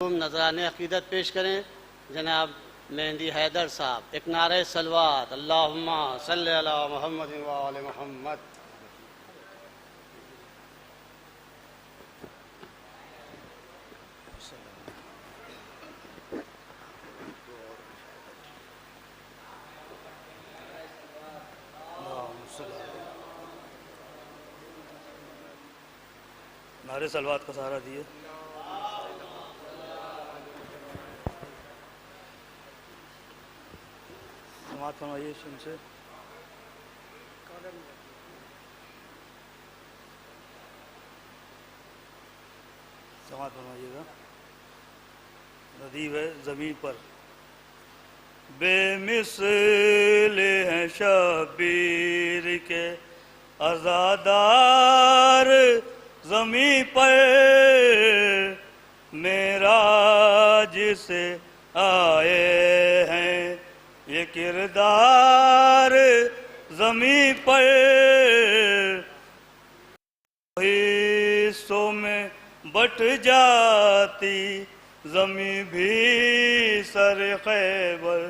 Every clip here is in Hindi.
नजराने अकीदत पेश करें जनाब मेहंदी हैदर साहब। एक नारे सलवात अल्लाहुम्मा सल्ली अला मुहम्मद व आले मुहम्मद। नारे सलवात का सहारा दिए। समात फरमाइए उनसे। समात फरमाइएगा। नदीब है ज़मीन पर बेमिसल हैं शबीर के आज़ादार ज़मीं पर मेराज से आए हैं ये किरदार ज़मीं पर हिस्सों में बट जाती ज़मीं भी सर खैबर,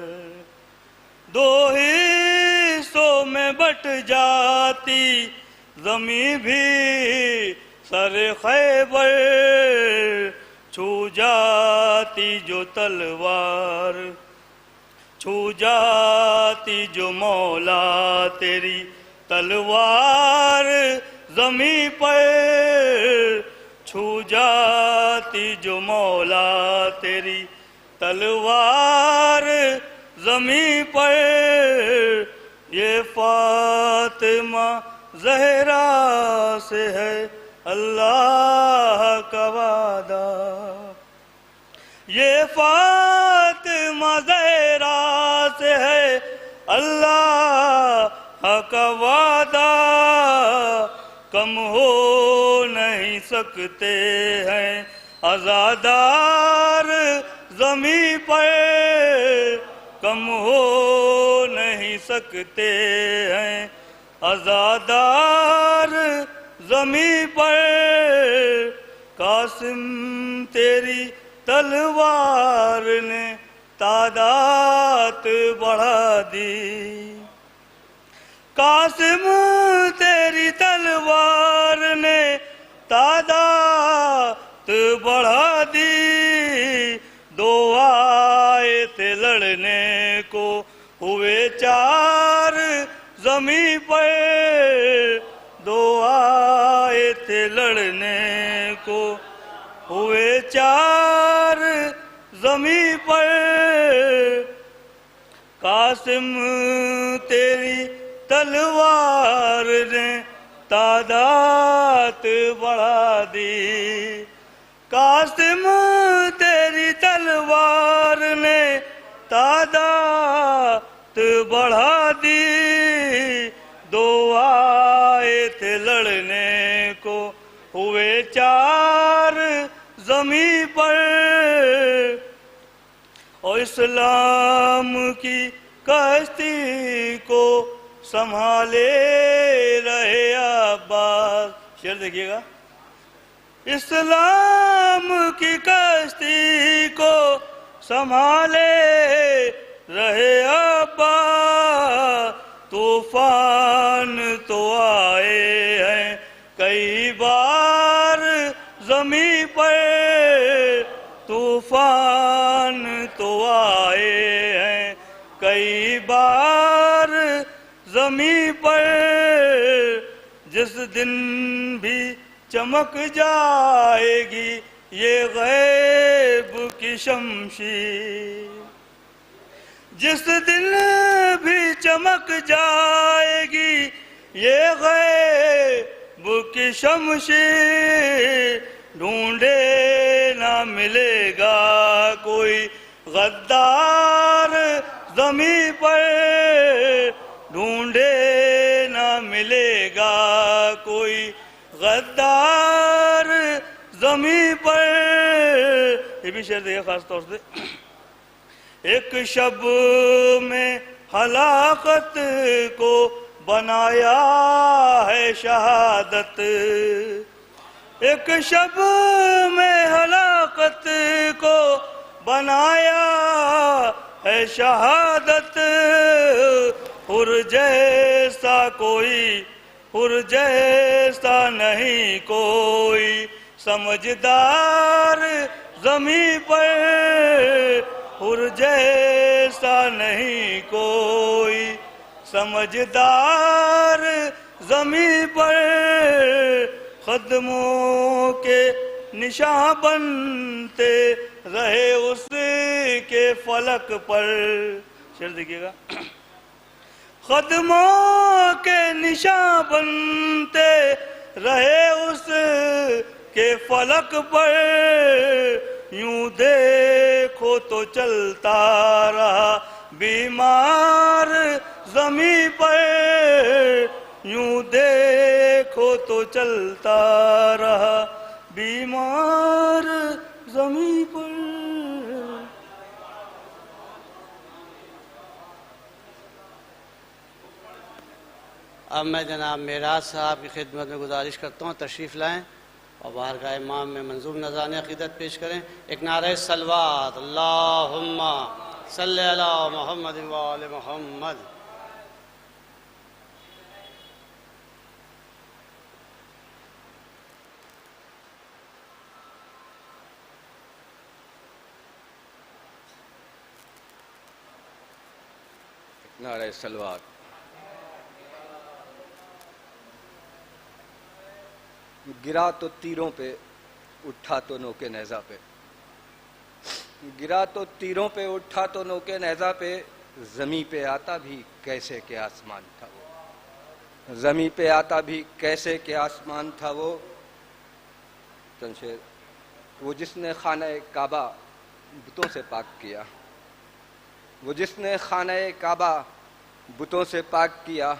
दो हिस्सों में बट जाती ज़मीं भी सर खैबर, छू जाती जो तलवार, छू जाती जो मौला तेरी तलवार ज़मीं पर, छू जाती जो मौला तेरी तलवार ज़मीं पर। ये फातिमा ज़हरा से है अल्लाह का वादा, ये फातिमा ज़हरा से है अल्लाह का वादा, कम हो नहीं सकते हैं आज़ादार ज़मीं पर, कम हो नहीं सकते हैं आज़ादार ज़मीं पर। कासिम तेरी तलवार ने तादात बढ़ा दी, कासिम तेरी तलवार ने तादात बढ़ा दी, दो आए थे लड़ने को हुए चार ज़मीं पर, दो आए थे लड़ने को हुए चार ज़मीं पर। कासिम तेरी तलवार ने तादात बढ़ा दी, कासिम तेरी तलवार ने तादात बढ़ा दी, दो आए थे लड़ने को हुए चार ज़मीं पर। और इस्लाम की कश्ती को संभाले रहे अब्बास। शेर देखिएगा। इस्लाम की कश्ती को संभाले रहे अब्बास, तूफान तो आए हैं कई बार ज़मीं पर, तूफान तो आए हैं कई बार ज़मीं पर। जिस दिन भी चमक जाएगी ये गैब की शमशीर, जिस दिन भी चमक जाएगी ये गैब की शमशीर, ढूंढे ना मिलेगा कोई गद्दार ज़मीं पर, ढूंढे ना मिलेगा कोई गद्दार ज़मीं पर। ये भी शेर देखिए खास तौर से। एक शब में हलाकत को बनाया है शहादत, एक शब में हलाकत को बनाया है शहादत। हुर जैसा कोई, हुर जैसा नहीं कोई समझदार ज़मीं पर, हुर जैसा नहीं कोई समझदार ज़मीं पर। कदमों के निशान बनते रहे उसके फलक पर। शेर देखिएगा। कदमों के निशान बनते रहे उसके फलक पर। यूं देखो तो चलता रहा बीमार ज़मीं पर। यूं देखो तो चलता रहा बीमार ज़मीं पर। अब मैं जनाब मेराज साहब की खिदमत में गुजारिश करता हूँ तशरीफ़ लाएँ और बारगाह इमाम में मंजूर नज़ारान अक़ीदत पेश करें। एक नारे सलवात अल्लाहुम्मा सल्ली अला मुहम्मद व आले मुहम्मद। नारे सलवात। गिरा तो तीरों पे, उठा तो नोके नेज़ा पे। गिरा तो तीरों पे, उठा तो नोके नेज़ा पे। ज़मीं पे आता भी कैसे के आसमान था वो। ज़मीं पे आता भी कैसे के आसमान था वो। तंशेर। वो जिसने खाना काबा बुतों से पाक किया, वो जिसने खाना काबा बुतों से पाक किया,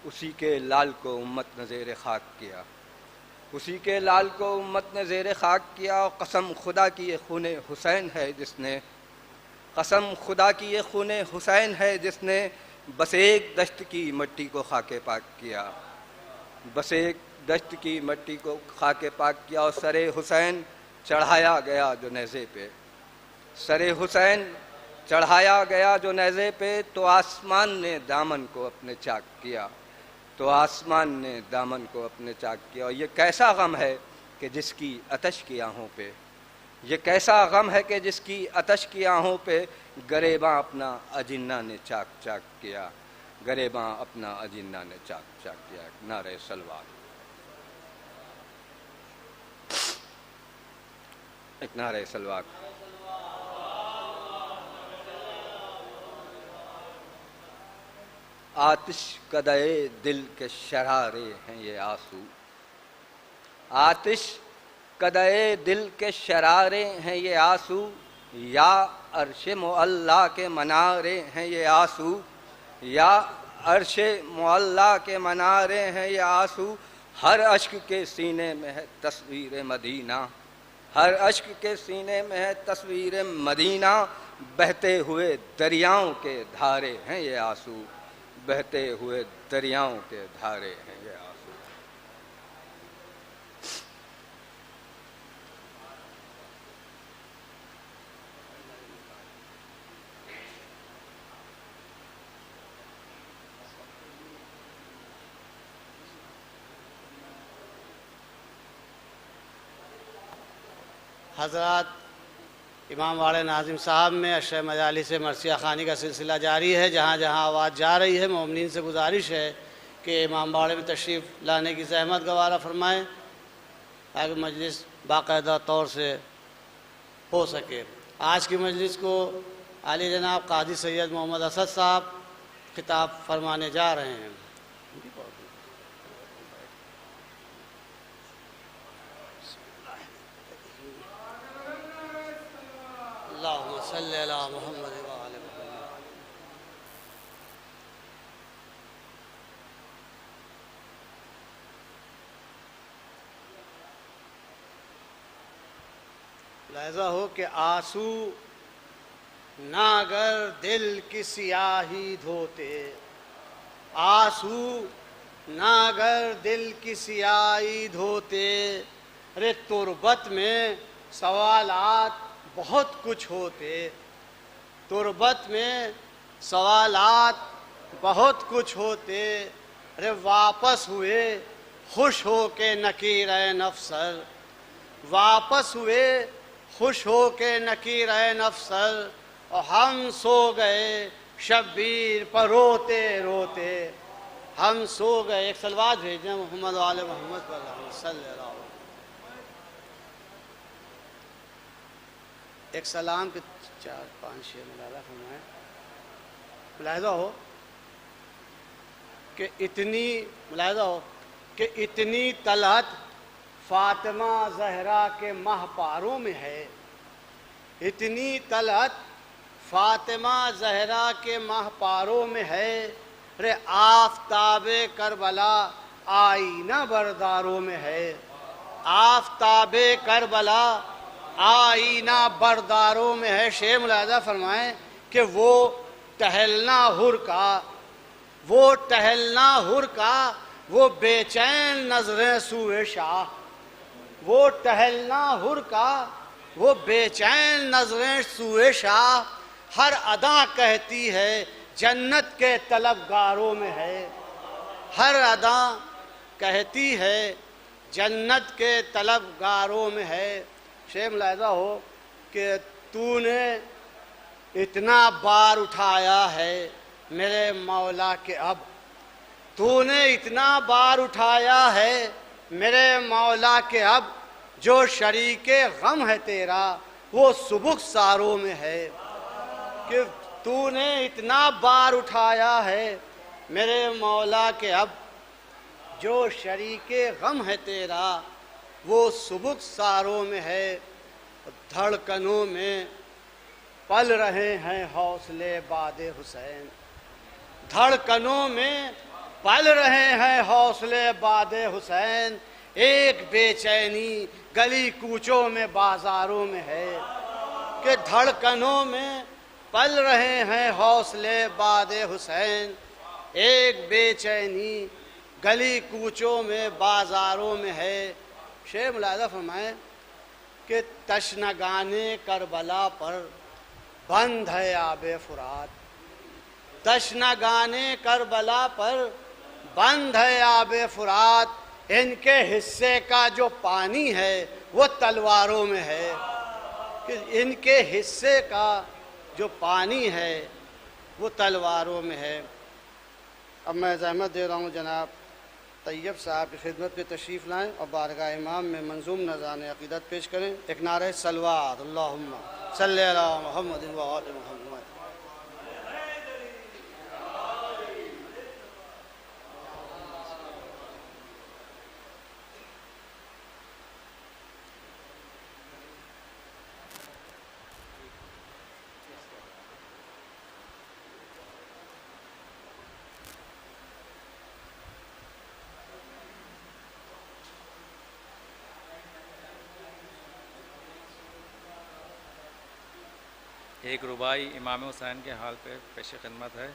उसी के लाल को उम्मत ने ज़ेर खाक किया। उसी के लाल को उम्मत ने ज़ेर खाक किया। और कसम खुदा की ये खून हुसैन है जिसने, कसम खुदा की ये खून हुसैन है जिसने बस एक दश्त की मिट्टी को खाके पाक किया। बस एक दश्त की मिट्टी को खाके पाक किया। और सरे हुसैन चढ़ाया गया जो नेज़े पे, सरे हुसैन चढ़ाया गया जो नेज़े पे। तो आसमान ने दामन को अपने चाक किया, तो आसमान ने दामन को अपने चाक किया। और ये कैसा गम है कि जिसकी आतश की आहों पे, ये कैसा गम है कि जिसकी आतश की आहों पे गरेबां अपना अजिन्ना ने चाक चाक किया, गरेबां अपना अजिन्ना ने चाक चाक किया। नारे सलवात। एक नारे सलवात। आतिश कदए दिल के शरारे हैं ये आंसू। आतिश कदए दिल के शरारे हैं ये आंसू। या अर्शे मुअल्ला के मनारे हैं ये आंसू। या अर्शे मुअल्ला के मनारे हैं ये आंसू। हर अश्क के सीने में है तस्वीर मदीना, हर अश्क के सीने में है तस्वीर मदीना। बहते हुए दरियाओं के धारे हैं ये आंसू, बहते हुए दरियाओं के धारे हैं ये आंसू। हज़रात, इमाम वाले नाज़िम साहब में अशर मजालिस मरसिया ख़ानी का सिलसिला जारी है। जहाँ जहाँ आवाज़ जा रही है, मोमिनीन से गुजारिश है कि इमाम बाड़े में तशरीफ़ लाने की ज़हमत गवारा फरमाएँ ताकि मजलिस बाकायदा तौर से हो सके। आज की मजलिस को आली जनाब काजी सैयद मोहम्मद असद साहब खिताब फरमाने जा रहे हैं। अल्लाहुम्मा सल्ली अला मुहम्मद व आले मुहम्मद। लहजा हो कि आंसू ना अगर दिल की सियाही धोते, आंसू ना अगर दिल की सियाही धोते, अरे तुरबत में सवालात बहुत कुछ होते, तुरबत में सवालात बहुत कुछ होते। अरे वापस हुए खुश हो के नकीर नफसर, वापस हुए खुश हो के नकीर नफसर, और हम सो गए शब्बीर पर रोते रोते, हम सो गए। एक सलवात भेजना मोहम्मद वाले मोहम्मद सल्लल्लाहु। एक सलाम के 4-5 शेर मुलाजा फरमाए। मुलाजा हो कि इतनी, मुलाजा हो कि इतनी तलहत फातिमा जहरा के महपारों में है, इतनी तलहत फातिमा जहरा के महपारों में है। रे आफ़ताबे करबला आईना बरदारों में है, आफ़ताबे करबला आईना बरदारों में है। शेर मुलाजा फरमाएं कि वो टहलना हुर का, वो टहलना हुर का, वो बेचैन नजरें सूए शाह, वो टहलना हुर का, वो बेचैन नजरें सूए शाह। हर अदा कहती है जन्नत के तलबगारों में है, हर अदा कहती है जन्नत के तलबगारों में है। शेर मुलाहिज़ा हो कि तूने इतना बार उठाया है मेरे मौला के अब, तूने इतना बार उठाया है मेरे मौला के अब, जो शरीके गम है तेरा वो सुबुह सारों में है। कि तूने इतना बार उठाया है मेरे मौला के अब, जो शरीके गम है तेरा वो सुबुह सारों में है। धड़कनों में पल रहे हैं हौसले बादे हुसैन, धड़कनों में पल रहे हैं हौसले बादे हुसैन। एक बेचैनी गली कूचों में बाजारों में है, कि धड़कनों में पल रहे हैं हौसले बादे हुसैन। एक बेचैनी गली कूचों में बाजारों में है। शेर मुलाहिज़ा फरमाएं कि तशनगाने करबला पर बंद है आबे फुरात, तशनगाने करबला पर बंद है आबे फुरात। इनके हिस्से का जो पानी है वो तलवारों में है, कि इनके हिस्से का जो पानी है वो तलवारों में है। अब मैं ज़हमत दे रहा हूँ जनाब तैयब साहब की खिदमत पे तशरीफ़ लाएँ और बारगाह इमाम में मंजूम नज़ान अक़ीदत पेश करें। एक नारे सलवात अल्लाहुम्मा सल्ली अला मुहम्मद व आले मुहम्मद। एक रुबाई इमाम हुसैन के हाल पे पेश खिदमत है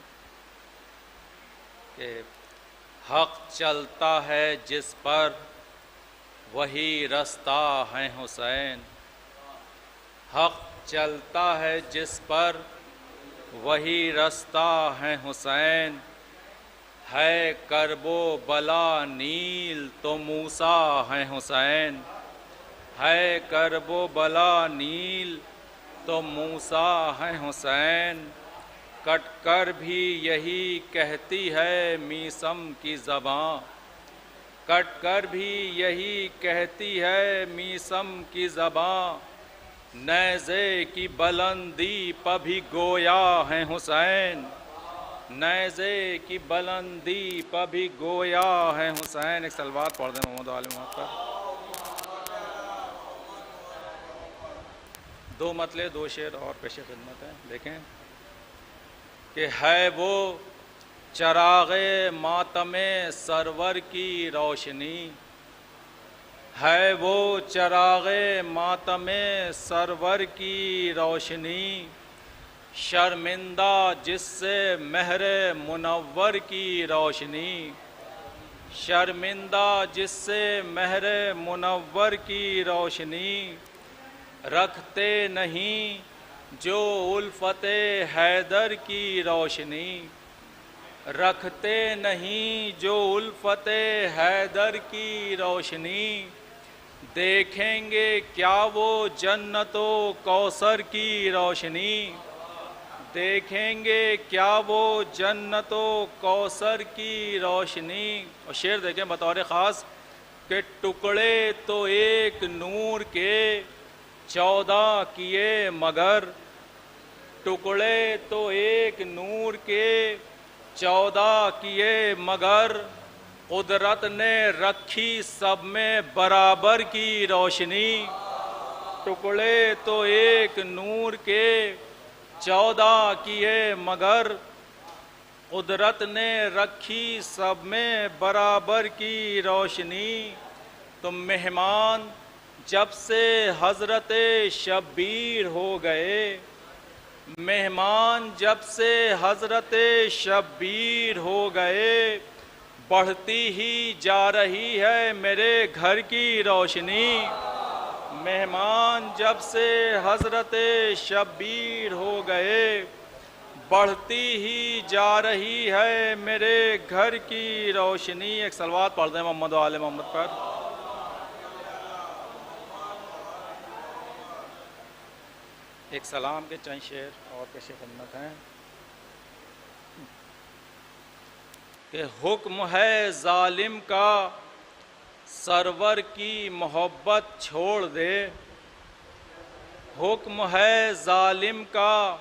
कि हक़ चलता है जिस पर वही रास्ता है हुसैन, हक़ चलता है जिस पर वही रास्ता है हुसैन। है करबो बला नील तो मूसा है हुसैन, है करबो बला नील तो मूसा है हुसैन। कट कर भी यही कहती है मीसम की ज़बां, कट कर भी यही कहती है मीसम की ज़बां। नेज़े की बुलंदी पर भी गोया है हुसैन, नेज़े की बुलंदी पर भी गोया है हुसैन। एक सलवात पढ़ दें मोहम्मद वाले मोहम्मद पर। दो मतले दो शेर और पेश खिदमत है। देखें कि है वो चराग़े मातमे सरवर की रोशनी, है वो चराग़े मातमे सरवर की रोशनी। शर्मिंदा जिससे महरे मुनव्वर की रोशनी, शर्मिंदा जिससे महरे मुनव्वर की रोशनी, रखते नहीं जो उल्फते हैदर की रोशनी, रखते नहीं जो उल्फते हैदर की रोशनी, देखेंगे क्या वो जन्नतो कौसर की रोशनी, देखेंगे क्या वो जन्नतो कौसर की रोशनी। और शेर देखें बतौर ख़ास कि टुकड़े तो एक नूर के 14 किए मगर, टुकड़े तो एक नूर के 14 किए मगर, कुदरत ने रखी सब में बराबर की रोशनी, टुकड़े तो एक नूर के 14 किए मगर, कुदरत ने रखी सब में बराबर की रोशनी। तो मेहमान जब से हज़रत शब्बीर हो गए, मेहमान जब से हज़रत शब्बीर हो गए, बढ़ती ही जा रही है मेरे घर की रोशनी, मेहमान जब से हज़रत शब्बीर हो गए, बढ़ती ही जा रही है मेरे घर की रोशनी। एक सलवात पढ़ दें मोहम्मद व आले मोहम्मद पर। एक सलाम के चंद शेर और पेश खिदमत हैं कि हुक्म है जालिम का सरवर की मोहब्बत छोड़ दे, हुक्म है जालिम का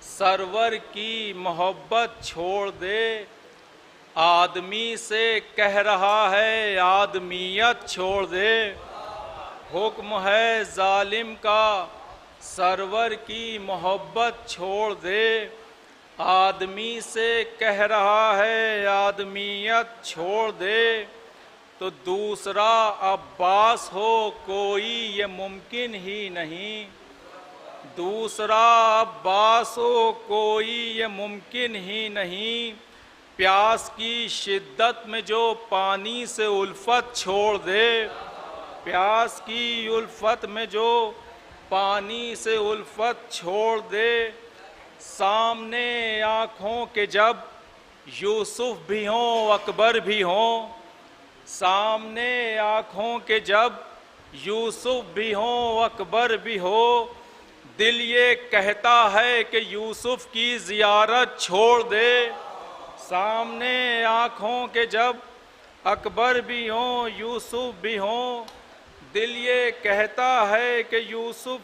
सरवर की मोहब्बत छोड़ दे, आदमी से कह रहा है आदमियत छोड़ दे, हुक्म है जालिम का सरवर की मोहब्बत छोड़ दे, आदमी से कह रहा है आदमियत छोड़ दे। तो दूसरा अब्बास हो कोई ये मुमकिन ही नहीं, दूसरा अब्बास हो कोई ये मुमकिन ही नहीं, प्यास की शिद्दत में जो पानी से उल्फत छोड़ दे, प्यास की उल्फत में जो पानी से उल्फत छोड़ दे, सामने आँखों के जब यूसुफ भी हों अकबर भी हों, सामने आँखों के जब यूसुफ भी हों अकबर भी हो, दिल ये कहता है कि यूसुफ की ज़ियारत छोड़ दे, सामने आँखों के जब अकबर भी हों यूसुफ भी हों, दिल ये कहता है कि यूसुफ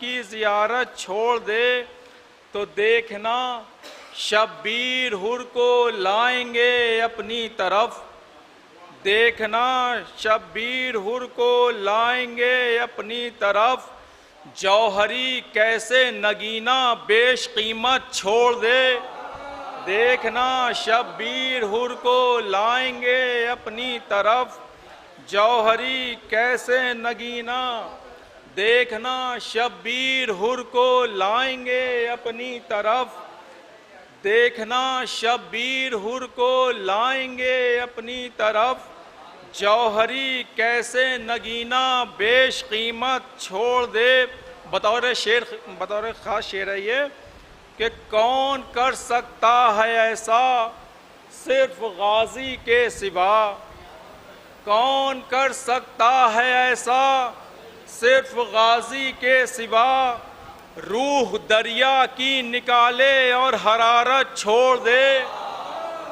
की ज़ियारत छोड़ दे। तो देखना शब्बीर हुर को लाएंगे अपनी तरफ, देखना शब्बीर हुर को लाएंगे अपनी तरफ, जौहरी कैसे नगीना बेश कीमत छोड़ दे, देखना शब्बीर हुर को लाएंगे अपनी तरफ, जौहरी कैसे नगीना, देखना शब्बीर हुर को लाएंगे अपनी तरफ, देखना शब्बीर हुर को लाएंगे अपनी तरफ, जौहरी कैसे नगीना बेश कीमत छोड़ दे। बतौर ख़ास शेर है ये कि कौन कर सकता है ऐसा सिर्फ गाजी के सिवा, कौन कर सकता है ऐसा सिर्फ गाजी के सिवा, रूह दरिया की निकाले और हरारत छोड़ दे,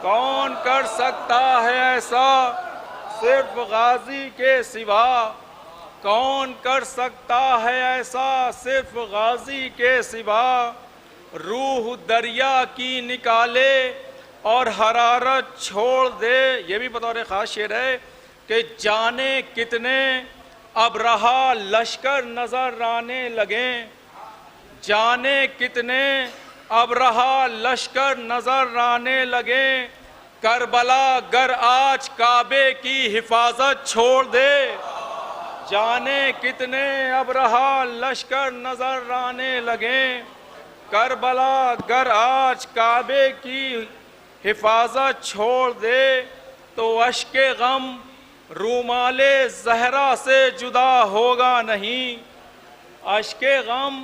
कौन कर सकता है ऐसा सिर्फ गाजी के सिवा, कौन कर सकता है ऐसा सिर्फ गाजी के सिवा, रूह दरिया की निकाले और हरारत छोड़ दे। ये भी बतौर ख़ास शेर है कि जाने कितने अब रहा लश्कर नजर आने लगे, जाने कितने अब रहा लश्कर नजर आने लगे, करबला गर आज काबे की हिफाजत छोड़ दे, जाने कितने अब रहा लश्कर नजर आने लगे, करबला गर आज काबे की हिफाजत छोड़ दे तो अश्के गम रूमाले ज़हरा से जुदा होगा नहीं। अश्के गम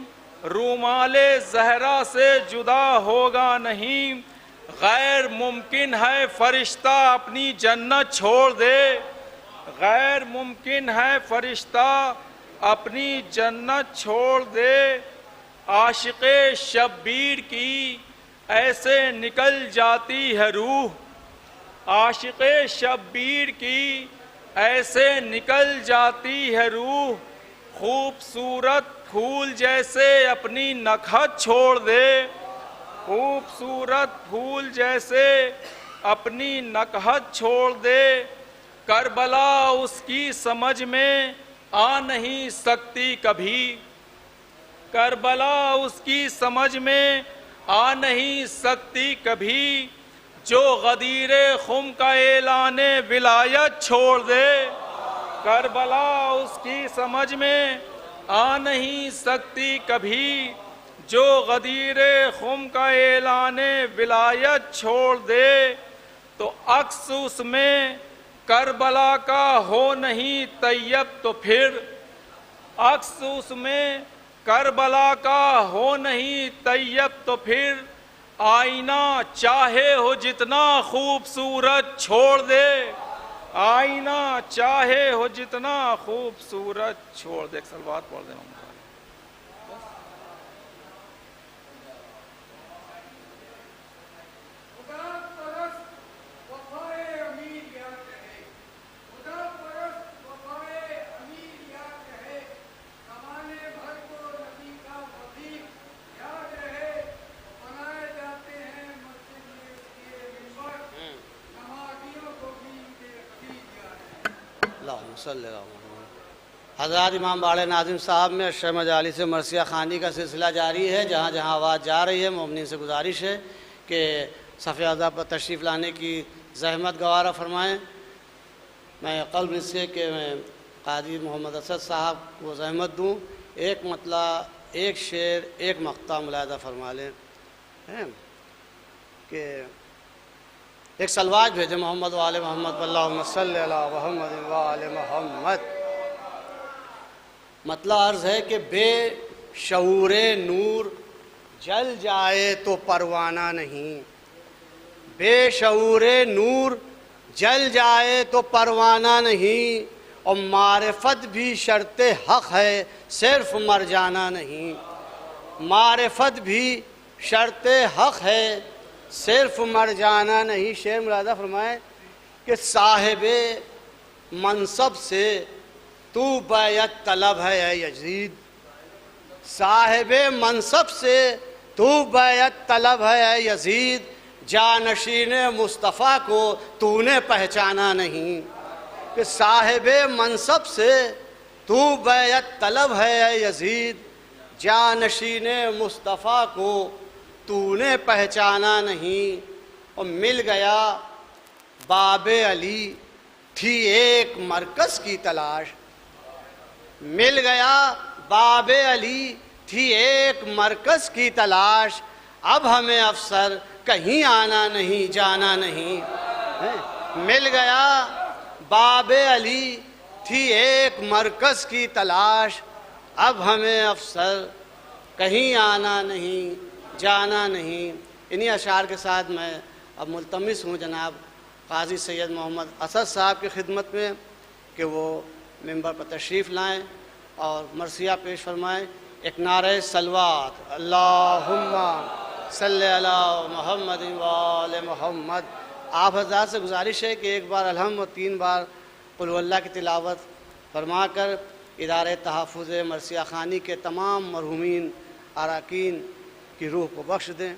रूमाले ज़हरा से जुदा होगा नहीं। गैर मुमकिन है फरिश्ता अपनी जन्नत छोड़ दे। गैर मुमकिन है फरिश्ता अपनी जन्नत छोड़ दे। आशिक़े शब्बीर की ऐसे निकल जाती है रूह। आशिक़े शब्बीर की ऐसे निकल जाती है रूह। खूबसूरत फूल जैसे अपनी नखत छोड़ दे। खूबसूरत फूल जैसे अपनी नकहत छोड़ दे। करबला उसकी समझ में आ नहीं सकती कभी। करबला उसकी समझ में आ नहीं सकती कभी। जो गदीरे खुम का ऐलाने विलायत छोड़ दे। करबला उसकी समझ में आ नहीं सकती कभी। जो गदीरे खुम का ऐलाने विलायत छोड़ दे तो अक्स उसमें करबला का हो नहीं तैयब तो फिर। अक्स उसमें करबला का हो नहीं तैयब तो फिर। आईना चाहे हो जितना खूबसूरत छोड़ दे। आईना चाहे हो जितना खूबसूरत छोड़ दे। एक सलवात पढ़ दे। हज़रत इमाम बाड़े नाज़िम साहब में अशर मजालिस मरसिया ख़ानी का सिलसिला जारी है। जहाँ जहाँ आवाज़ जा रही है मोमिनीन से गुजारिश है कि सफ़े अज़ा पर तशरीफ़ लाने की ज़हमत गवारा फरमाएँ। मैं क़ल्ब इससे कि मैं क़ादी मोहम्मद असद साहब को ज़हमत दूँ। एक मतला, एक शेर, एक मक़ता मुलाहज़ा फरमा लें हैं कि एक सलवात भेजे मोहम्मद वाले मोहम्मद अल्लाहुम्मा सल्लि अला मुहम्मद व आले मोहम्मद। मतलब अर्ज़ है कि बेशऊरे नूर जल जाए तो परवाना नहीं। बेशऊरे नूर जल जाए तो परवाना नहीं। और मारिफत भी शर्त हक़ है सिर्फ मर जाना नहीं। मारिफत भी शर्त हक़ है सिर्फ मर जाना नहीं। शेर मुलादा फरमाए कि साहिबे मनसब से तू बैत तलब है यजीद। साहिबे मनसब से तू बैत तलब है यजीद। जानशीन मुस्तफ़ा को तूने पहचाना नहीं। कि साहिबे मनसब से तू बैत तलब है यजीद। जानशीन मुस्तफ़ा को तूने पहचाना नहीं। और मिल गया बाबे अली थी एक मरकज़ की तलाश। मिल गया बाबे अली थी एक मरकज़ की तलाश। अब हमें अफसर कहीं आना नहीं जाना नहीं। मिल गया बाबे अली थी एक मरकज़ की तलाश। अब हमें अफसर कहीं आना नहीं जाना नहीं। इन्हीं अशार के साथ मैं अब मुल्तमिस हूँ जनाब क़ाज़ी सैयद मोहम्मद असद साहब की खिदमत में कि वो मिंबर पर तशरीफ़ लाएँ और मरसिया पेश फरमाएँ। एक नारे सलवात अल्लाहुम्मा सल्लि अला मुहम्मद व आले मोहम्मद। आप हज़रात से गुजारिश है कि एक बार अलहम और 3 बार कुल वल्लाह की तिलावत फरमा कर इदारे तहफ़्फ़ुज़ मरसिया ख़ानी के तमाम मरहूमीन अरकान की रूह को बख्श दें।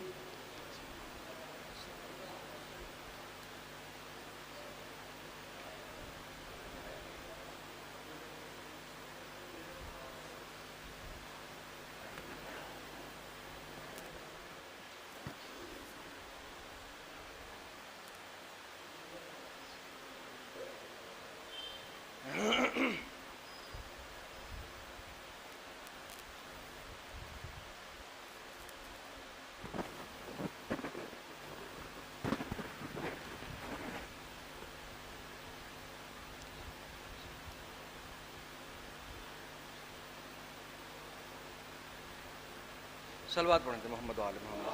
सलवात पढ़ते मोहम्मद वाले मोहम्मद।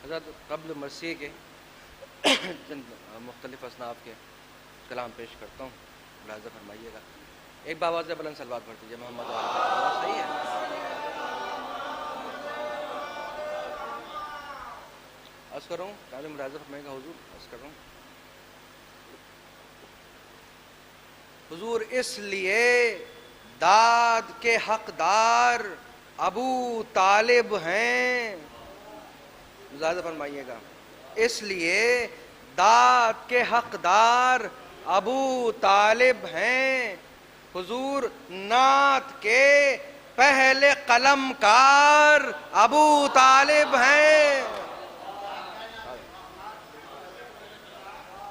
हज़रत क़ब्ल मसीह के चंद मुख्तलिफ असनाफ के कलाम पेश करता हूँ, मुलाज़ा फरमाइएगा। एक बाबा से बुलंद सलवात पढ़ दीजिए मोहम्मद वाले। सही है, अर्ज़ कर रहा हूँ, काले मुलाज़ा फरमाइएगा हुज़ूर, अर्ज़ कर रहा हूँ। हुजूर इसलिए दाद के हकदार अबू तालिब हैं, ज़्यादा फरमाइएगा, इसलिए दाद के हकदार अबू तालिब हैं। हुजूर नात के पहले कलमकार अबू तालिब हैं।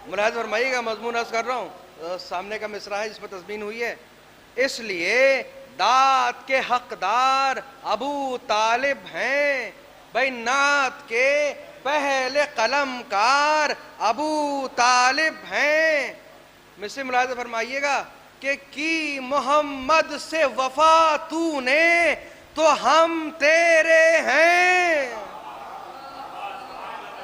मुलाहिज़ फरमाइएगा, मज़मून अर्ज़ कर रहा हूँ, सामने का मिसरा है जिस पर तस्मीन हुई है। इसलिए दात के हकदार अबू तालिब हैं। भाई नात के पहले कलमकार अबू तालिब हैं। मिसरे मुलाहिज़ा फरमाइएगा कि की मोहम्मद से वफा तूने तो हम तेरे हैं।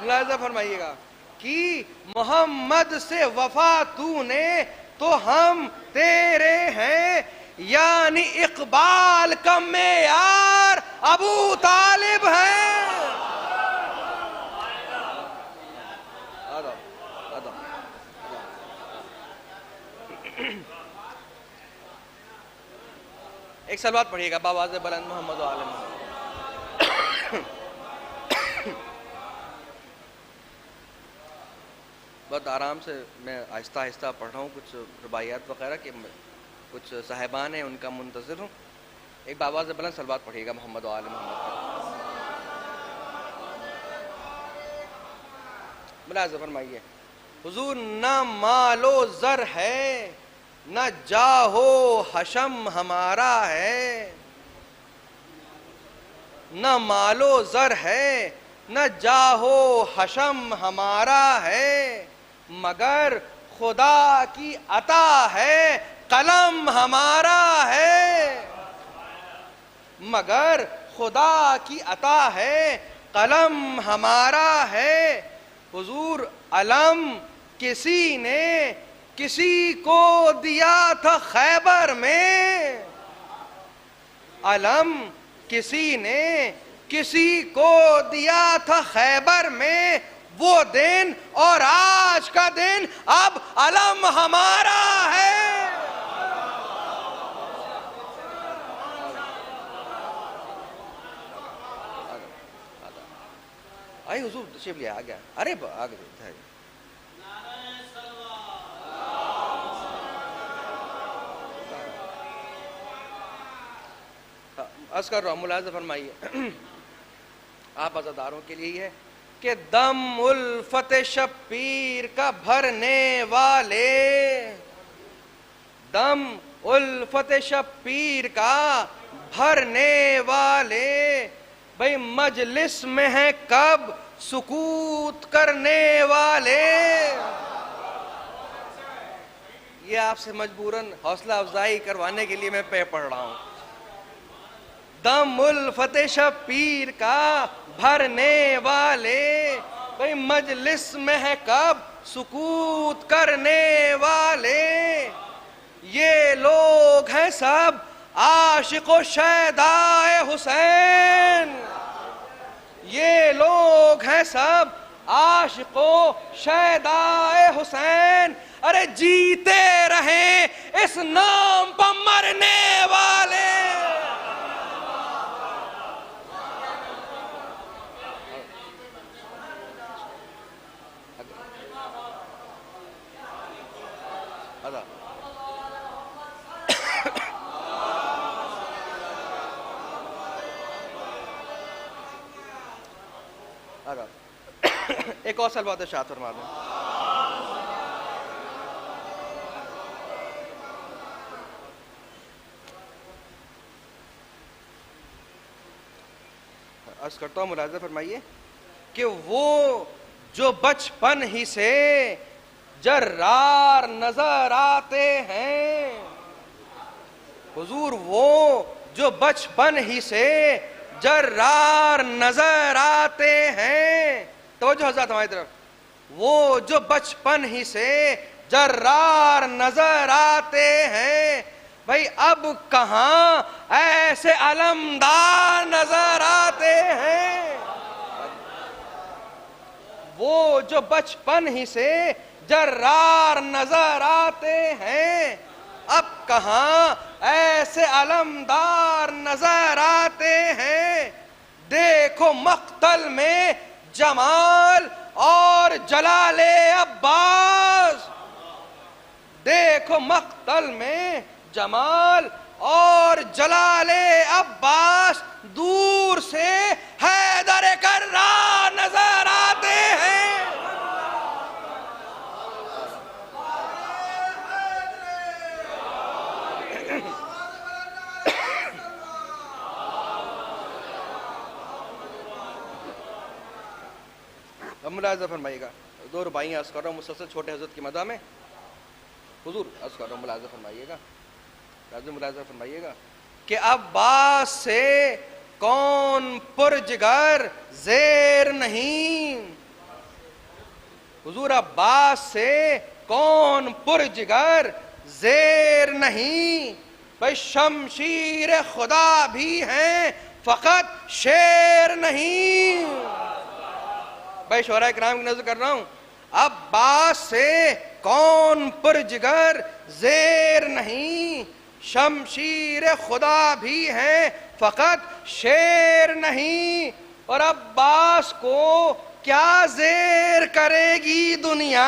मुलाहिज़ा फरमाइएगा कि मोहम्मद से वफा तूने तो हम तेरे हैं, यानी इकबाल का मेयार अबू तालिब है। एक सलवात पढ़िएगा बावाज़ बुलंद मोहम्मद आलम। बहुत आराम से मैं आहिस्ता आहिस्ता पढ़ रहा हूँ, कुछ रुबाइयात वगैरह के कुछ साहिबान हैं उनका मुंतज़िर हूँ। एक बावाज़ बुलंद सलवात पढ़िएगा मोहम्मद आलम मोहम्मद। मुलाहिज़ा फरमाइए, हुजूर न मालो ज़र है न जाहो हशम हमारा है, न मालो ज़र है न जाहो हशम हमारा है, मगर खुदा की अता है कलम हमारा है। मगर खुदा की अता है कलम हमारा है। हुजूर अलम किसी ने किसी को दिया था खैबर में, अलम किसी ने किसी को दिया था खैबर में, वो दिन और आज का दिन अब अलम हमारा है। आई हुजूर तशरीफ ले आ गया। अरे आ गए। अर्ज़ कर रहा हूँ, मुलाहिज़ा फरमाइए, आप अज़ादारों के लिए है कि दम उल्फत शब्बीर का भरने वाले, दम उल्फत शब्बीर का भरने वाले, भाई मजलिस में है कब सुकूत करने वाले। ये आपसे मजबूरन हौसला अफजाई करवाने के लिए मैं पढ़ रहा हूँ। दम उल्फत शब्बीर का भरने वाले, भाई मजलिस में है कब सुकूत करने वाले, ये लोग हैं सब आशिक़ो शहदाए हुसैन, ये लोग हैं सब आशिक़ो शहदाए हुसैन। अरे जीते रहे इस नाम पर मरने वाले। एक और सलवात इरशाद फरमा दें। अर्ज़ करता हूँ, मुलाहिज़ा फरमाइए कि वो जो बचपन ही से जर्रार नजर आते हैं। हुजूर वो जो बचपन ही से जर्रार नजर आते हैं। तवज्जो हज़रात हमारी तरफ। वो जो बचपन ही से जर्रार नजर आते हैं, भाई अब कहां ऐसे अलमदार नजर आते हैं। वो जो बचपन ही से जर्रार नजर आते हैं, अब कहां ऐसे अलमदार नजर आते हैं। देखो मख्तल में जमाल और जलाले अब्बास, देखो मख्तल में जमाल और जलाले अब्बास, दूर से हैदर कर्रार नजर आते हैं। अब मुलाज़ा फरमाइएगा, दो रुबाइयाँ अर्ज़ कर रहा हूँ मुसलसल छोटे हज़रत की मदा में। हुजूर अर्ज़ कर रहा हूँ, मुलाज़ा फरमाइएगा, मुलाज़ा फरमाइएगा कि अब्बास से कौन पुरजिगर ज़ेर नहीं। हुजूर अब्बास से कौन पुरजिगर ज़ेर नहीं। भाई शमशीर खुदा भी हैं फ़कत शेर नहीं। भाई शोरा इकराम की नजर कर रहा हूं, अब्बास से कौन पुरजिगर ज़ेर नहीं। शमशीर खुदा भी हैं फ़कत शेर नहीं। और अब्बास को क्या ज़ेर करेगी दुनिया।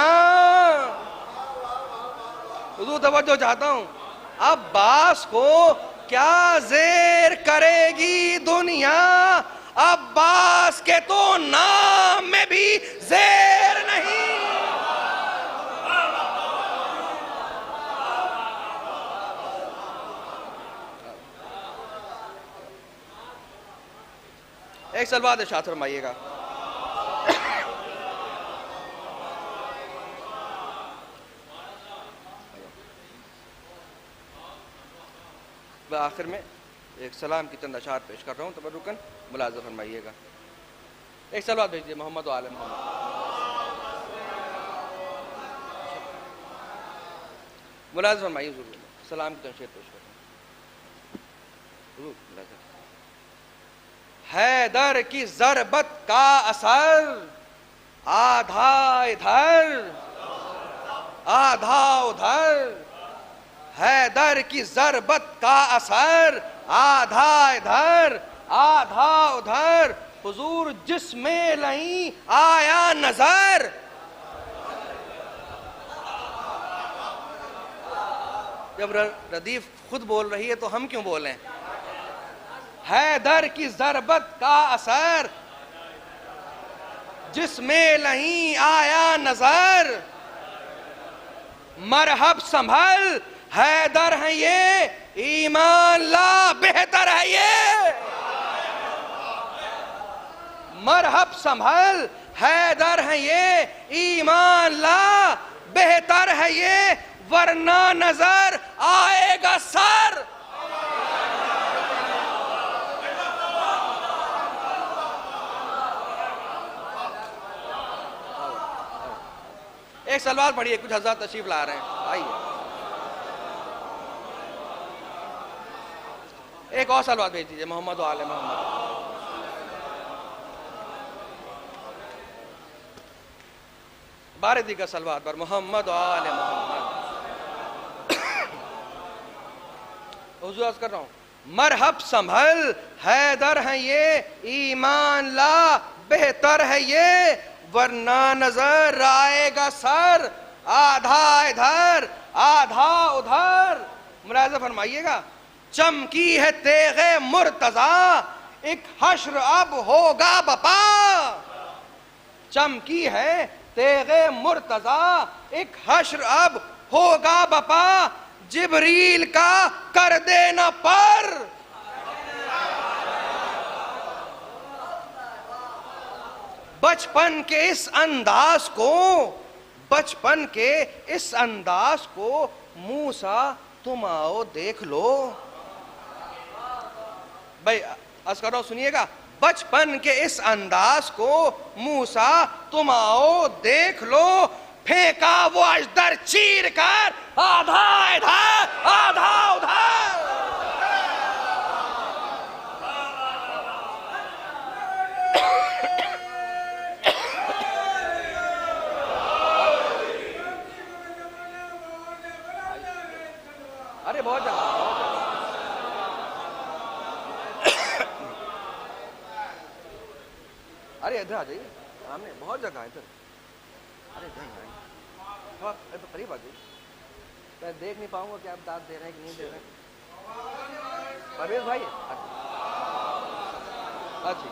हुजूर तवज्जो चाहता हूं, अब्बास को क्या ज़ेर करेगी दुनिया। अब्बास के तो नाम में भी ज़ेर नहीं। एक सलवात इरशाद फरमाइएगा। आखिर में एक सलाम की चंद अशार पेश कर रहा हूँ, तबरुकन मुलाज़ा फरमाइएगा। एक सलवात भेजिए मोहम्मद व आले मोहम्मद। मुलाज़ा फरमाइए, सलाम की तनशीर पेश कर रहा हूँ। हैदर की ज़रबत का असर आधा इधर आधा उधर। हैदर की ज़रबत का असर आधा इधर आधा उधर। हुजूर जिसमें नहीं आया नजर। जब रदीफ खुद बोल रही है तो हम क्यों बोलें। हैदर की ज़रबत का असर जिसमें नहीं आया नजर। मरहब संभल हैदर है ये, ईमान ला बेहतर है ये। मरहब संभल हैदर है ये, ईमान ला बेहतर है ये, वरना नजर आएगा सर। एक सलवार पढ़िए, कुछ हज़रात तशरीफ ला रहे हैं, आइए। एक और सलवात भेज दीजिए मोहम्मद व आले मोहम्मद। बारह दिगर सलवात पर मोहम्मद व आले मोहम्मद। हुजूर अर्ज़ कर रहा हूँ, मरहब संभल हैदर है ये, ईमान ला बेहतर है ये, वरना नजर आएगा सर। आधा इधर आधा उधर। मुलाज़ा फरमाइएगा, चमकी है तेगे मुर्तजा, एक हश्र अब होगा बपा। चमकी है तेगे मुर्तजा, एक हश्र अब होगा बपा। जिब्रील का कर देना पर। बचपन के इस अंदाज को बचपन के इस अंदाज को मूसा तुम आओ देख लो। भाई अर्ज कर रहा हूं, सुनिएगा, बचपन के इस अंदाज को मूसा तुम आओ देख लो, फेंका वो अजदर चीर कर आधा इधर आधा उधर। अरे बहुत जगह, अरे इधर आ जाइए, सामने बहुत जगह है इधर। अरे इधर करीब आ जाइए, मैं देख नहीं पाऊंगा कि आप दाद दे रहे हैं कि नहीं दे रहे हैं। परवेज भाई, अच्छा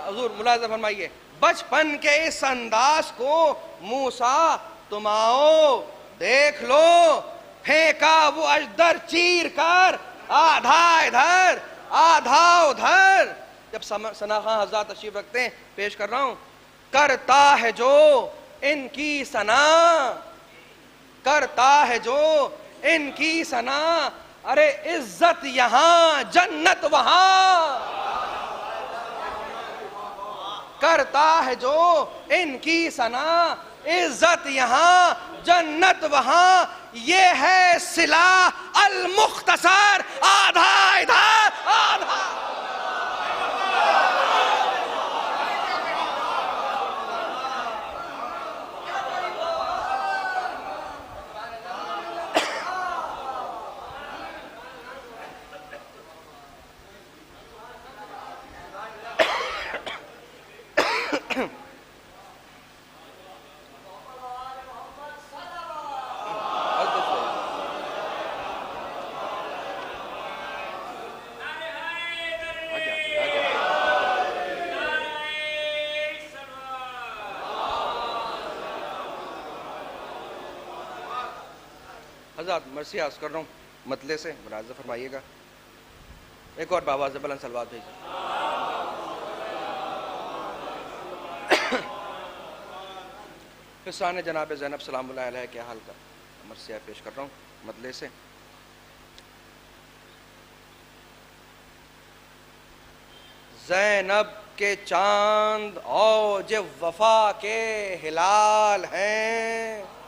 हुजूर मुलाज़ा फरमाइए, बचपन के इस अंदाज को मूसा तुम आओ देख लो, फेंका वो अजदर चीर कर आधा इधर आधा उधर। जब सना खां हज़रत तशरीफ रखते हैं, पेश कर रहा हूं, करता है जो इनकी सना, करता है जो इनकी सना, अरे इज्जत यहां जन्नत वहां। करता है जो इनकी सना, इज्जत यहां जन्नत वहां, ये है सिला अल मुख्तसर आधा इधर आधा। हज़रत मर्सी अर्ज़ कर रहा हूँ, मतले से मुलाज़ा फरमाइएगा। एक और बाबा ज़बलन सलवात भेजिए। फिसान जनाब ज़ैनब सलामुल्लाह अलैहा के हाल का मर्सिया पेश कर रहा हूँ, मतले से। ज़ैनब के चांद औज वफा के हिलाल हैं,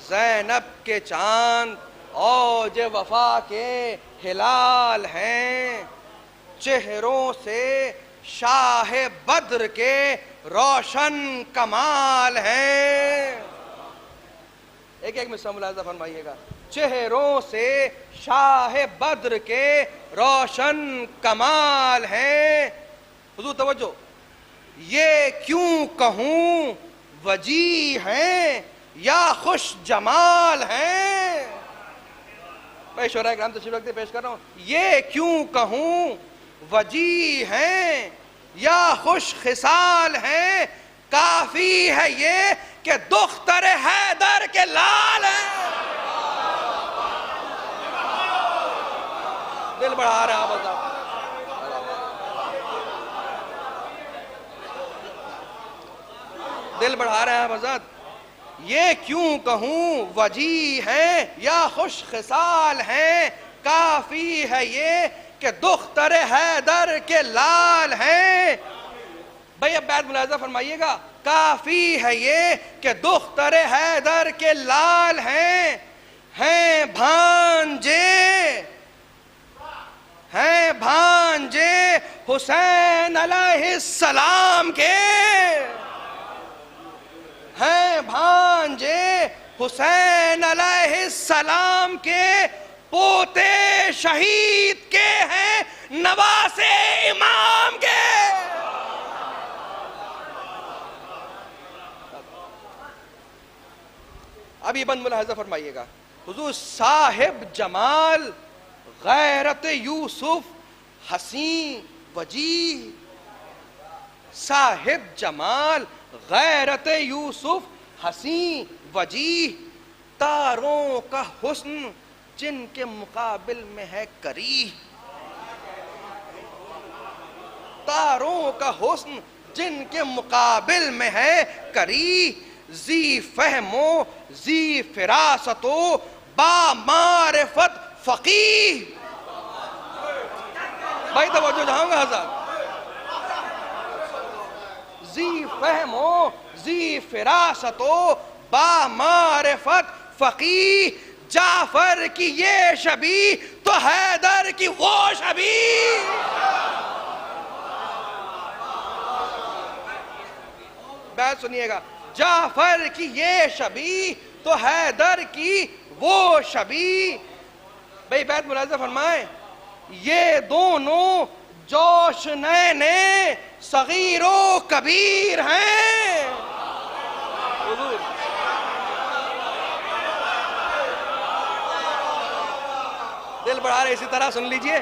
ज़ैनब के चांद औज वफा के हिलाल हैं, चेहरों से शाह बद्र के रोशन कमाल हैं। एक एक मिसरा मुलाज़ा फरमाइएगा। चेहरों से शाह बद्र के रोशन कमाल हैं। हुजूर तवज्जो, ये क्यों कहूँ वजी हैं या खुश जमाल हैं। मैं शोरा किराम तशरीफ रखते पेश कर रहा हूँ। ये क्यों कहूँ वजी हैं या खुश खिसाल हैं, काफी है ये कि दुख्तर हैदर के लाल हैं। दिल बढ़ा रहे हैं आप, दिल बढ़ा रहे हैं हज़रत। ये क्यों कहूँ वजी हैं या खुश खिसाल हैं, काफी है ये कि दुख्तर हैदर के लाल हैं। भाई अब बैत मुलाज़ा फरमाइएगा। काफी है ये कि दुख्तर हैदर के लाल हैं भांजे हुसैन अलैहिस्सलाम के, हैं भांजे हुसैन अलैहिस्सलाम के, पोते शहीद के हैं नवासे इमाम के। अभी बंद मुलाहिजा फरमाइएगा। हुजूर साहिब जमाल गैरत यूसुफ हसीन वजी, साहिब जमाल गैरत यूसुफ हसीन वजी, तारों का हुस्न जिनके मुकाबिल में है करी, तारों का हुस्न जिनके मुकाबिल में है करी, जी फहमो जी फिरासतो बा मारिफत फकीह। भाई तवज्जो चाहूंगा हज़रत। जी फहमो जी फिरासतो बा मारिफत फकीह, जाफर की ये शबी तो हैदर की वो शबी। बात सुनिएगा, जाफर की ये शबी तो हैदर की वो शबी। भाई बैत मुलाज़ा फरमाए, ये दोनों जोश नैने सगीरो कबीर हैं। दिल बढ़ा रहे, इसी तरह सुन लीजिए,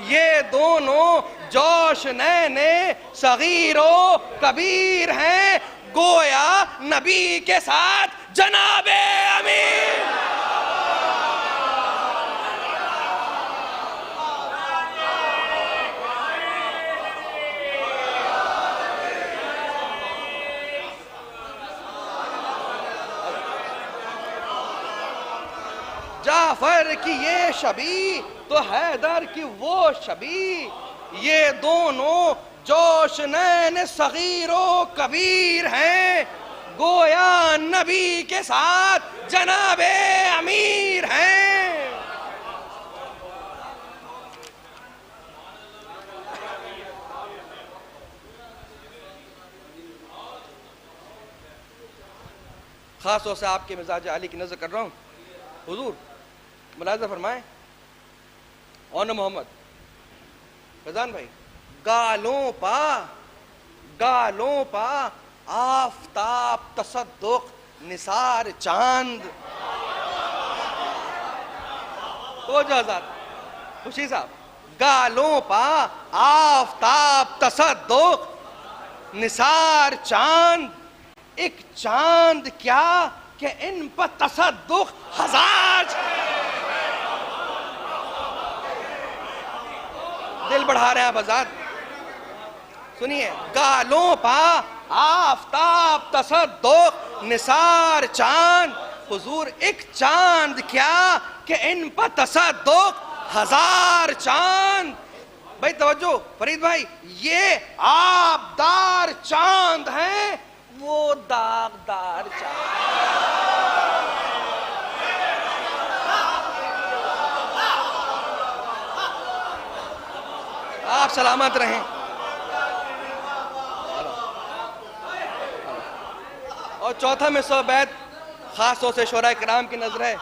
ये दोनों जोश नैने सगीरो कबीर हैं, गोया नबी के साथ जनाबे अमीर। जाफर की ये शबी तो हैदर की वो शबी, ये दोनों जोश नैन सगीरो कबीर हैं, गोया नबी के साथ जनाबे अमीर हैं। खास तौर से आपके मिजाज आली की नजर कर रहा हूं हुजूर। मुलाज़ा फरमाए, और मोहम्मद फैजान भाई, गालों पा आफताब तसद्दुक निसार चांद। तो जज़ात खुशी साहब, गालों पा आफताब तसद्दुक निसार चांद, एक चांद क्या कि इन पर तसद्दुक हजार। दिल बढ़ा रहे हैं आजाद, सुनिए, गालों पा आफताब तसद्दुक निसार चांद, हुजूर एक चांद क्या कि इन पर तसद्दुक हजार चांद। भाई तवज्जो फरीद भाई, ये आबदार चांद हैं, वो दागदार चांद। आप सलामत रहें। और चौथा में सो बैत खास तौर से शोरा किराम की नजर है,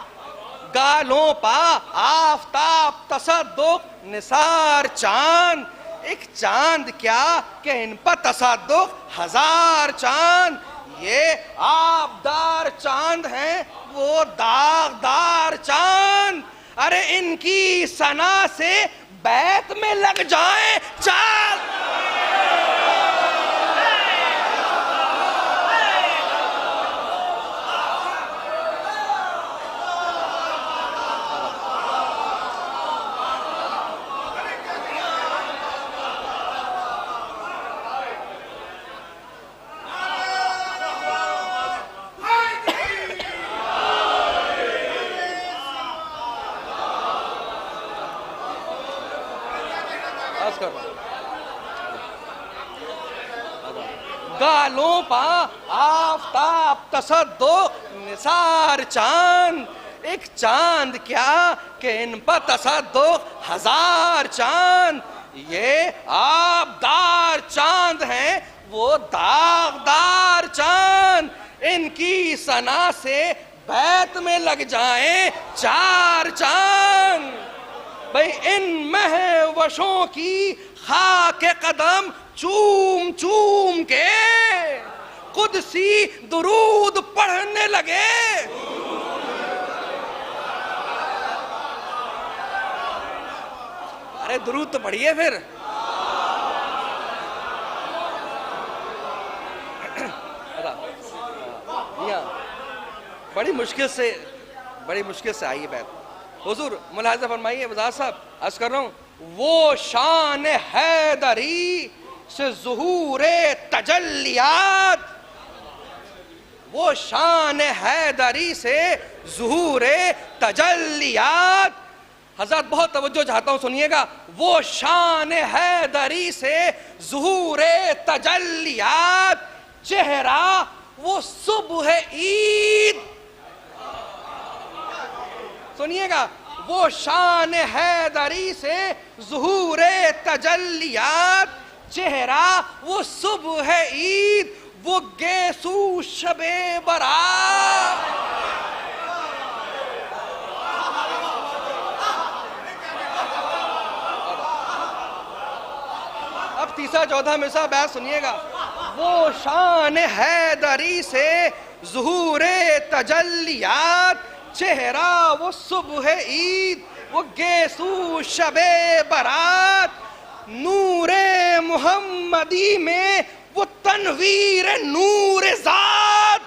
गालों पा आफताब तसद्दुक निसार चांद, एक चांद क्या कि इन पर तसद्दुक हजार चांद, ये आबदार चांद हैं, वो दागदार चांद। अरे इनकी सना से बैत में लग जाए चांद। गालों पा आफताब तसद्दुक निसार चांद, एक चांद क्या कि इन पर तसद्दुक हजार चांद, ये आबदार चांद हैं, वो दागदार चांद। इनकी सना से बैत में लग जाएं चार चांद। भाई इन महवशों की खाक कदम चूम चूम के कुदसी दुरूद पढ़ने लगे। अरे दुरूद तो पढ़िए फिर। बड़ी मुश्किल से आई बात। हुजूर मुलाहिजा फरमाइए वज़ार साहब, अर्ज़ कर रहा हूँ, वो शान हैदरी से ज़ुहूरे तजल्लियात, वो शान हैदरी से ज़ुहूरे तजल्लियात। हज़रत बहुत तवज्जो चाहता हूँ, सुनिएगा। वो शान हैदरी से ज़ुहूरे तजल्लियात, चेहरा वो सुबह ईद। सुनिएगा, वो शान हैदरी से ज़ुहूरे तजल्लियात, चेहरा वो सुबह ईद, वो गेसू शबे बरात। अब तीसरा चौथा मिसरा बैत सुनिएगा। वो शान हैदरी से ज़ुहूरे तजल्लियात, चेहरा वो सुबह ईद, वो गेसू शबे बरात, नूरे मुहम्मदी में वो तनवीर नूर ज़ात।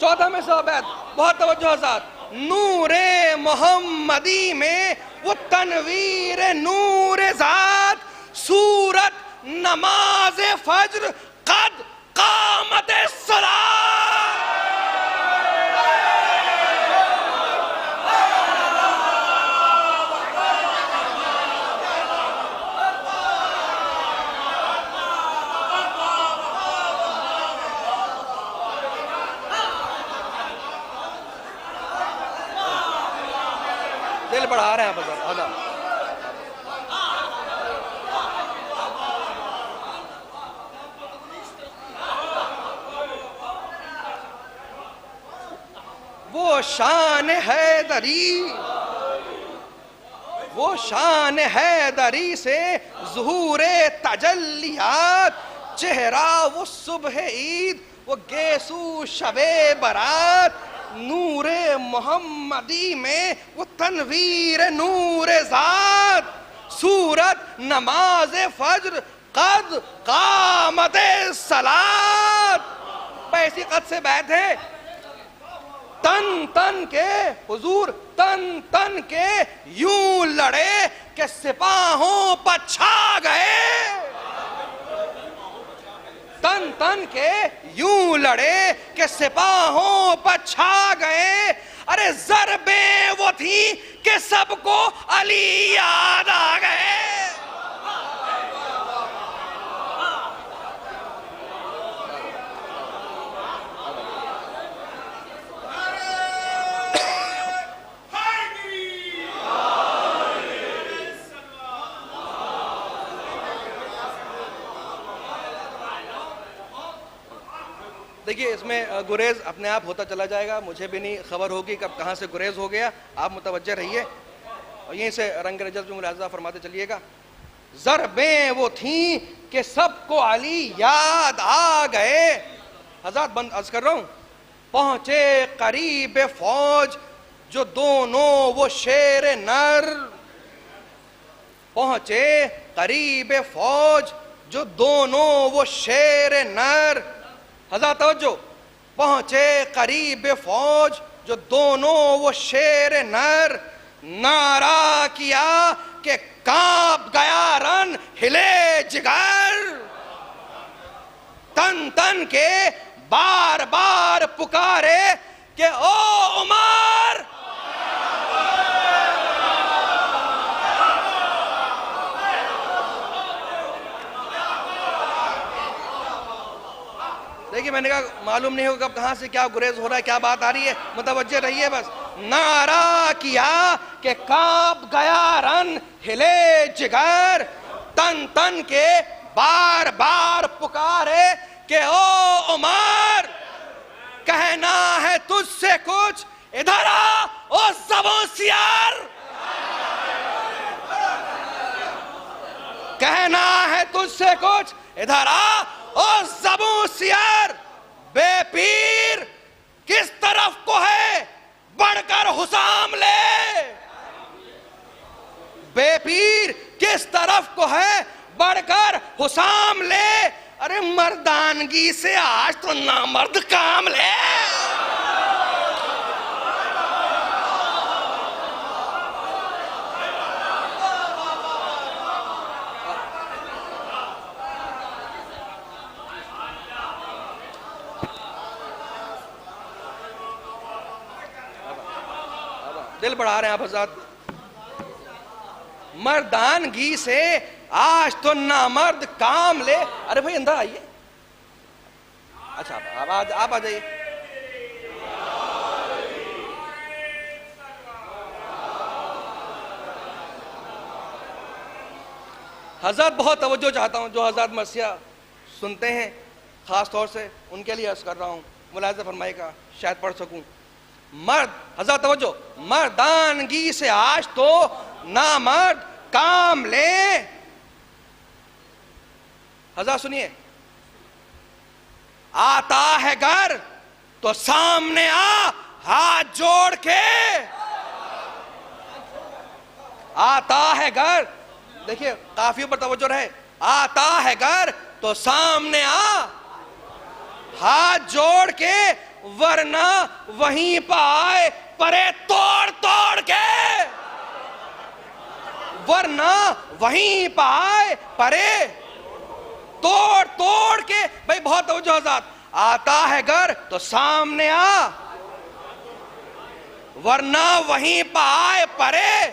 चौथा में साहब बहुत तवज्जो साथ, नूरे मुहम्मदी में वो तनवीर नूर ज़ात, सूरत नमाज फज्र कद कामत सलात। दिल बढ़ा रहे हैं आप। वो शान हैदरी, वो शान हैदरी से ज़ुहूरे तजल्लियात, चेहरा वो सुबह ईद, वो गेसू शबे बरात, नूरे मोहम्मदी में वो तनवीर नूर ज़ात, सूरत नमाज फज्र कद कामत सलात। पैसी कद से बैत है, तन तन के हुजूर तन तन के यूं लड़े कि सिपाहों पर छा गए। तन तन के यूं लड़े कि सिपाहों पर छा गए। अरे ज़रबे वो थी कि सबको अली याद आ गए। देखिए, इसमें गुरेज अपने आप होता चला जाएगा, मुझे भी नहीं खबर होगी कब कहाँ से गुरेज हो गया। आप मुतवज्जे रहिए और यहीं से रंग रजत में मुलाजा फरमाते चलिएगा। ज़रबें वो थीं कि सबको अली याद आ गए। हज़रत बंद अर्ज कर रहा हूँ। पहुँचे करीब फौज जो दोनों वो शेर नर, पहुँचे करीब फौज जो दोनों वो शेर नर। हज़रत तवज्जो, पहुँचे करीब फौज जो दोनों वो शेर नर, नारा किया कि कांप गया रन हिले जिगर। तन तन के बार बार पुकारे कि ओ उमर। देखिए, मैंने कहा मालूम नहीं होगा कब कहां से क्या गुरेज हो रहा है, क्या बात आ रही है, मुतवज्जे रहिए बस। नारा किया कि कांप गया रन हिले जिगर, तन तन के बार बार पुकारे कि ओ उमर, कहना है तुझसे कुछ, इधर आ ओ ज़बोसियार। कहना है तुझसे कुछ, इधर आ ओ ज़बोसियार। बेपीर किस तरफ को है, बढ़कर हुसाम ले। बेपीर किस तरफ को है, बढ़कर हुसाम ले। अरे मर्दानगी से आज तो नामर्द काम ले। दिल बढ़ा रहे हैं आप हज़रात। मर्दानगी से आज तो नामर्द काम ले। अरे भाई अंदर आइए। अच्छा आप आ जाइए। हज़रत बहुत तवज्जो चाहता हूँ, जो हज़रत मरसिया सुनते हैं ख़ास तौर से उनके लिए अर्ज़ कर रहा हूँ, मुलाहिज़ा फरमाइएगा, शायद पढ़ सकूँ। मर्द, हज़रत तवज्जो, मर्दानगी से आज तो नामर्द काम ले। हज़रत सुनिए, आता है घर तो सामने आ हाथ जोड़ के। आता है घर, देखिए काफी ऊपर तवज्जो रहे। आता है घर तो सामने आ हाथ जोड़ के, वरना वहीं पर आए परे तोड़ तोड़ के। वरना वहीं पर आए परे तोड़ तोड़ के। भाई बहुत तवज्जो हज़रात। आता है घर तो सामने आ, वरना वहीं पर आए परे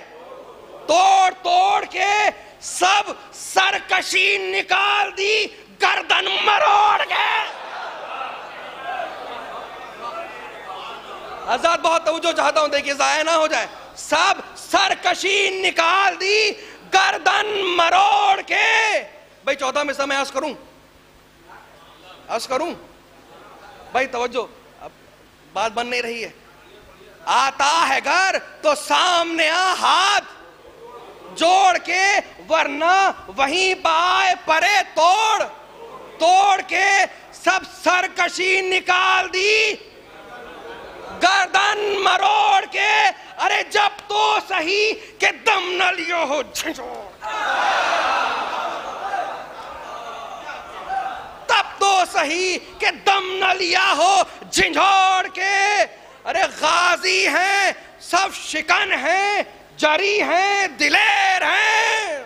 तोड़ तोड़ के। सब सरकशी निकाल दी गर्दन मरोड़ के। हज़रत बहुत तवज्जो चाहता हूं, देखिए ज़ाया ना हो जाए। सब सरकशी निकाल दी गर्दन मरोड़ के। भाई 14 में समय अर्ज करूं भाई तवज्जो, अब बात बन नहीं रही है। आता है घर तो सामने आ हाथ जोड़ के, वरना वहीं पाए परे तोड़ तोड़ के। सब सरकशी निकाल दी गर्दन मरोड़ के। अरे जब तो सही के दम न लियो हो झंझोड़, तब तो सही के दम न लिया हो झंझोड़ के। अरे गाजी हैं सब शिकन हैं, जरी हैं दिलेर हैं।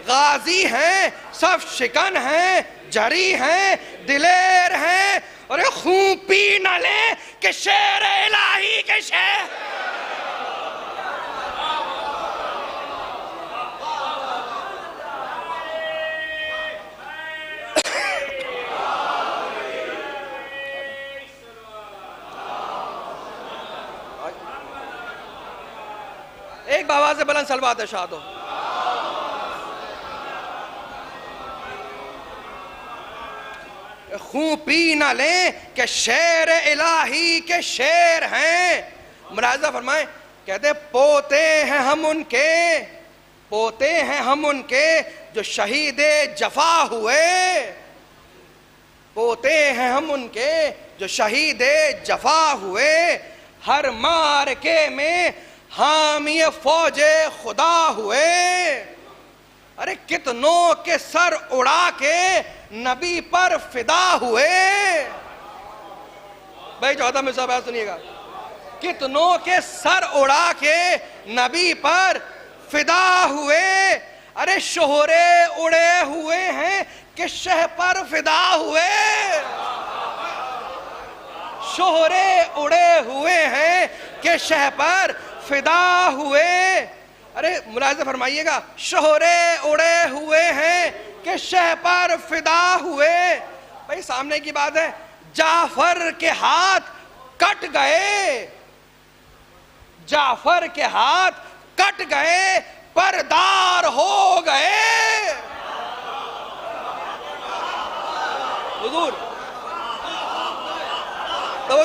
गाजी हैं सब शिकन हैं, जरी हैं दिलेर हैं। अरे खून पी न ले कि शेर इलाही के शेर। एक बाबा से बुलंद सलवात इरशाद हो। खून पी ना ले कि शेर इलाही के शेर हैं। मुलाहिज़ा फरमाए, कहते पोते हैं हम उनके जो शहीदे जफा हुए। पोते हैं हम उनके जो शहीदे जफा हुए। हर मारके में हामी फौजे खुदा हुए। अरे कितनों के सर उड़ा के नबी पर फिदा हुए। भाई 14 में सब सुनिएगा। कितनों के सर उड़ा के नबी पर फिदा हुए। अरे शोहरे उड़े हुए हैं कि शह पर फिदा हुए। शोहरे उड़े हुए हैं कि शह पर फिदा हुए। अरे मुलाहिज़ा फरमाइएगा, शोहरे उड़े हुए हैं कि शह पर फिदा हुए। भाई सामने की बात है, जाफर के हाथ कट गए। जाफर के हाथ कट गए, परदार हो गए। हुजूर तो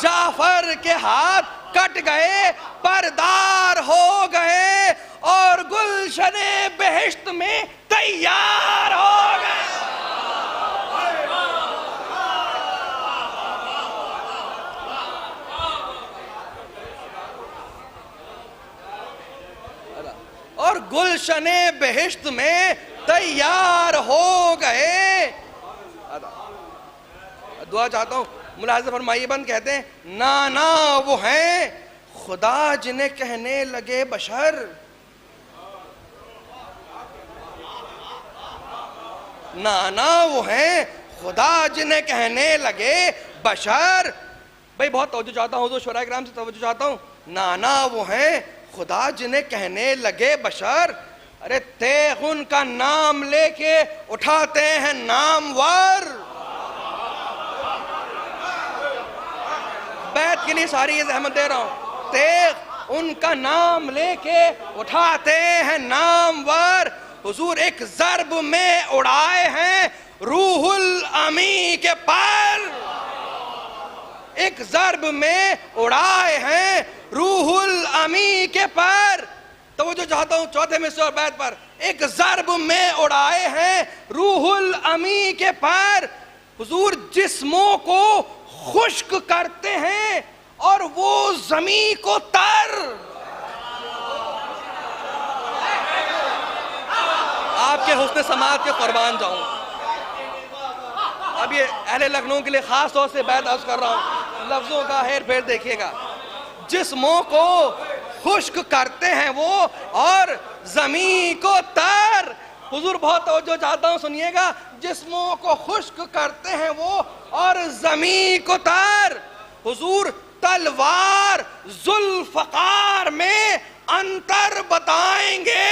जाफर के हाथ कट गए, परदार हो गए, और गुलशने बेहिश्त में तैयार हो गए। और गुलशने बेहिश्त में तैयार हो गए। दुआ चाहता हूं, मुलाहिज़ा फरमाइए, बंद कहते हैं, नाना वो हैं खुदा जिन्हें कहने लगे बशर। नाना वो हैं खुदा जिन्हें कहने लगे बशर। भाई बहुत तवज्जो चाहता हूँ, शोराए किराम से तवज्जो चाहता हूँ। नाना वो हैं खुदा जिन्हें कहने लगे बशर, अरे तेग उनका नाम लेके उठाते हैं नामवर। बैत के लिए सारी ये जहमत दे रहा हूं। तेग उनका नाम लेके उठाते हैं नामवर, हुजूर एक ज़र्ब में उड़ाए हैं रूहुल अमी के पर, एक ज़र्ब में उड़ाए हैं रूहुल अमी के पर। तो वो जो चाहता हूं चौथे में से और बैत पर, एक ज़र्ब में उड़ाए हैं रूहुल अमी के पर, हुजूर जिस्मों को खुश्क करते हैं और वो जमी को तर। आपके हुस्न समात के कुर्बान जाऊं। अब ये अहले लखनऊ के लिए खास तौर से बैत अर्ज कर रहा हूं, लफ्जों का हेर फेर देखिएगा। जिस्मों को खुश्क करते हैं वो और जमी को तर। हुजूर बहुत तवज्जो चाहता हूं, सुनिएगा। जिस्मों को खुश्क करते हैं वो और जमी को तर। हुजूर तलवार जुल्फकार में अंतर बताएंगे।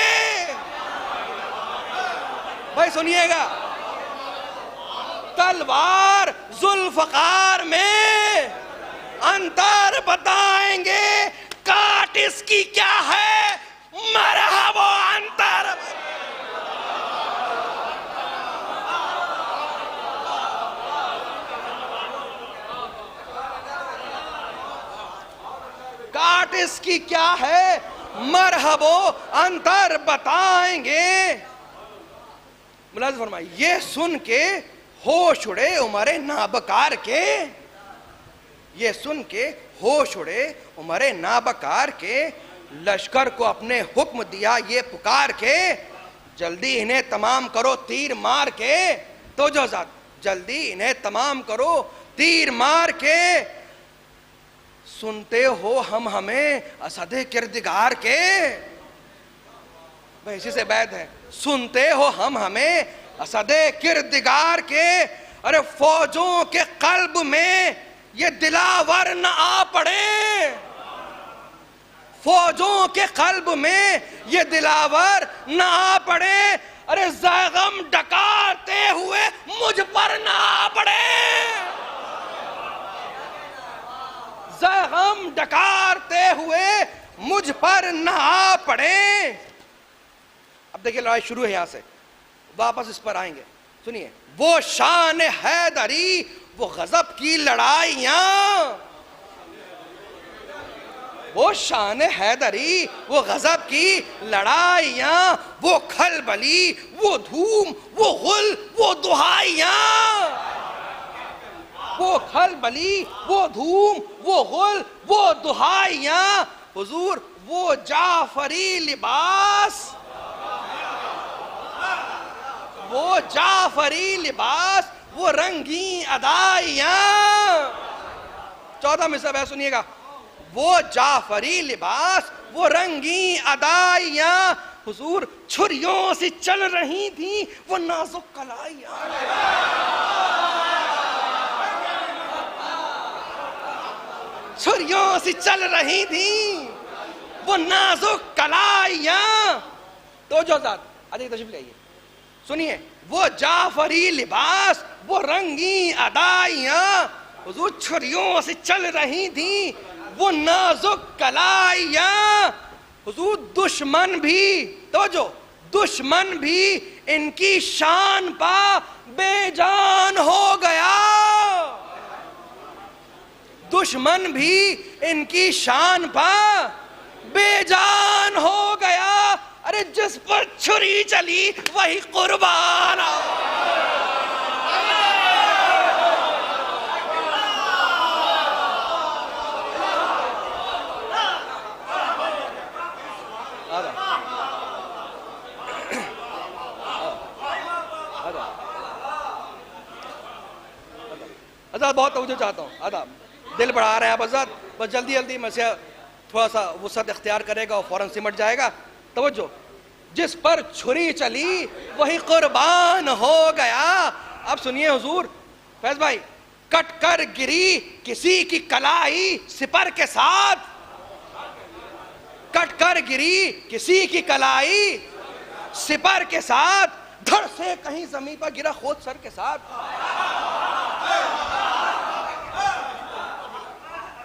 भाई सुनिएगा, तलवार जुल्फकार में अंतर बताएंगे। काट इसकी क्या है, मरहबो अंतर। काट इसकी क्या है, मरहबो अंतर बताएंगे। मुलाज़ फरमाइए, ये सुन के होश उड़े उमरे नाबकार के, ये सुन के होश उड़े उमरे नाबकार के। लश्कर को अपने हुक्म दिया ये पुकार के, जल्दी इन्हें तमाम करो तीर मार के। तो जो ज़ात, जल्दी इन्हें तमाम करो तीर मार के। सुनते हो हम हमें असदे किरदिगार के। भाई इसी से बैद है, सुनते हो हम हमें असदे किरदिगार के। अरे फौजों के कल्ब में ये दिलावर न आ पड़े, फौजों के कल्ब में ये दिलावर न आ पड़े। अरे ज़ैगम डकारते हुए मुझ पर न आ पड़े, ज़ैगम डकारते हुए मुझ पर न आ पड़े। अब देखिए लड़ाई शुरू है, यहां से वापस इस पर आएंगे। सुनिए, वो शान हैदरी, वो गजब की लड़ाइयां, वो शान हैदरी, वो गजब की लड़ाइयां, वो खलबली, वो धूम, वो गुल, वो दुहाइयां, वो खलबली, वो धूम, वो गुल, वो दुहाइयां। हुजूर वो जाफरी लिबास, वो जाफरी लिबास, वो रंगी अदाइयां। 14 में सब है, सुनिएगा। वो जाफरी लिबास, वो रंगी अदाइयां। हुजूर छुरियों से चल रही थी वो नाजुक कलाइयां, छुरियों से चल रही थी वो नाजुक कलाइयां। तो जो ज़ात आगे तशरीफ ले आइए, सुनिए। वो जाफरी लिबास, वो रंगी अदाइयां, हुजूर छुरियों से चल रही थी वो नाजुक कलाइयां। हुजूर दुश्मन भी, तो जो दुश्मन भी इनकी शान पा बेजान हो गया, दुश्मन भी इनकी शान पा बेजान हो गया। अरे जिस पर छुरी चली वही कुर्बान। आजाद बहुत तवज्जो चाहता हूँ, आदाब दिल बढ़ा रहे हैं आप आजाद, बस जल्दी जल्दी में से थोड़ा सा वुसअत इख्तियार करेगा और फौरन सिमट जाएगा। तवज्जो, जिस पर छुरी चली वही कुर्बान हो गया। अब सुनिए हुजूर, फैज भाई, कट कर गिरी किसी की कलाई सिपर के साथ, कट कर गिरी किसी की कलाई सिपर के साथ, धड़ से कहीं जमीन पर गिरा खोद सर के साथ,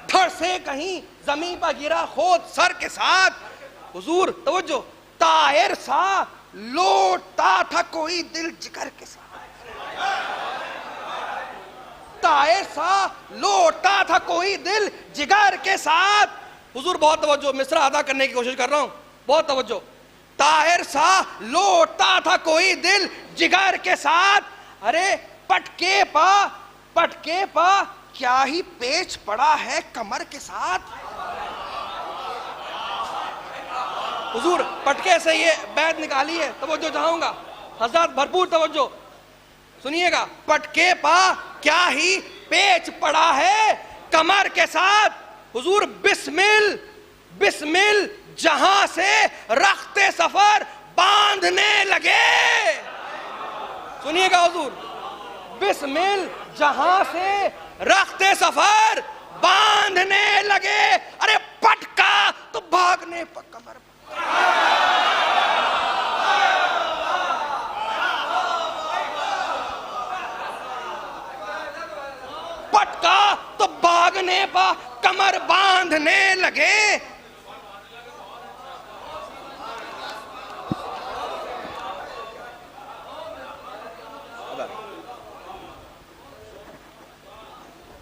धड़ से कहीं जमीन पर गिरा खोद सर के साथ। हुजूर तवज्जो, तायर सा लौटता था कोई दिल जिगर के साथ, तायर सा लौटता था कोई दिल जिगर के साथ। हुजूर बहुत तवज्जो, मिसरा अदा करने की कोशिश कर रहा हूं, बहुत तवज्जो। ताहिर सा लौटता था कोई दिल जिगर के साथ, अरे पटके पा क्या ही पेच पड़ा है कमर के साथ। हुजूर पटके से ये बैत निकाली है, तवज्जो चाहूंगा हजरत, भरपूर तवज्जो सुनिएगा। पटके पा क्या ही पेच पड़ा है कमर के साथ। हुजूर बिस्मिल बिस्मिल जहां से रखते सफर बांधने लगे। सुनिएगा हुजूर, बिस्मिल जहां से रखते सफर बांधने लगे, अरे पटका तो भागने पर कमर, पटका तो भागने पर कमर बांधने लगे।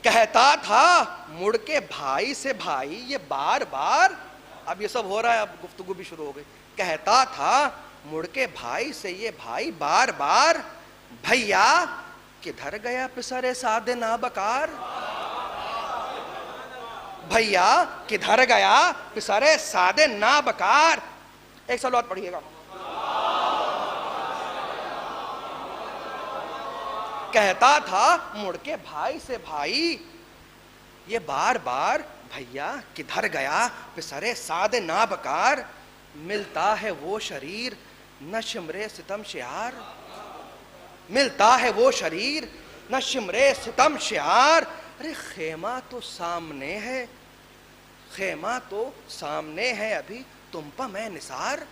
कहता था मुड़ के भाई से भाई, ये बार बार, अब ये सब हो रहा है, अब गुफ्तगू भी शुरू हो गई। कहता था मुड़ के भाई से ये भाई बार बार, भैया किधर गया पिसरे सादे नाबकार, भैया किधर गया पिसरे सादे नाबकार। एक सवाल पढ़िएगा। कहता था मुड़ के भाई से भाई, ये बार बार, भैया किधर गया पिसरे सादे नाबकार, मिलता है वो शरीर न शिमरे सितम शियार, मिलता है वो शरीर न शिमरे सितम शियार। अरे खेमा तो सामने है, खेमा तो सामने है, अभी तुम पर मैं निसार।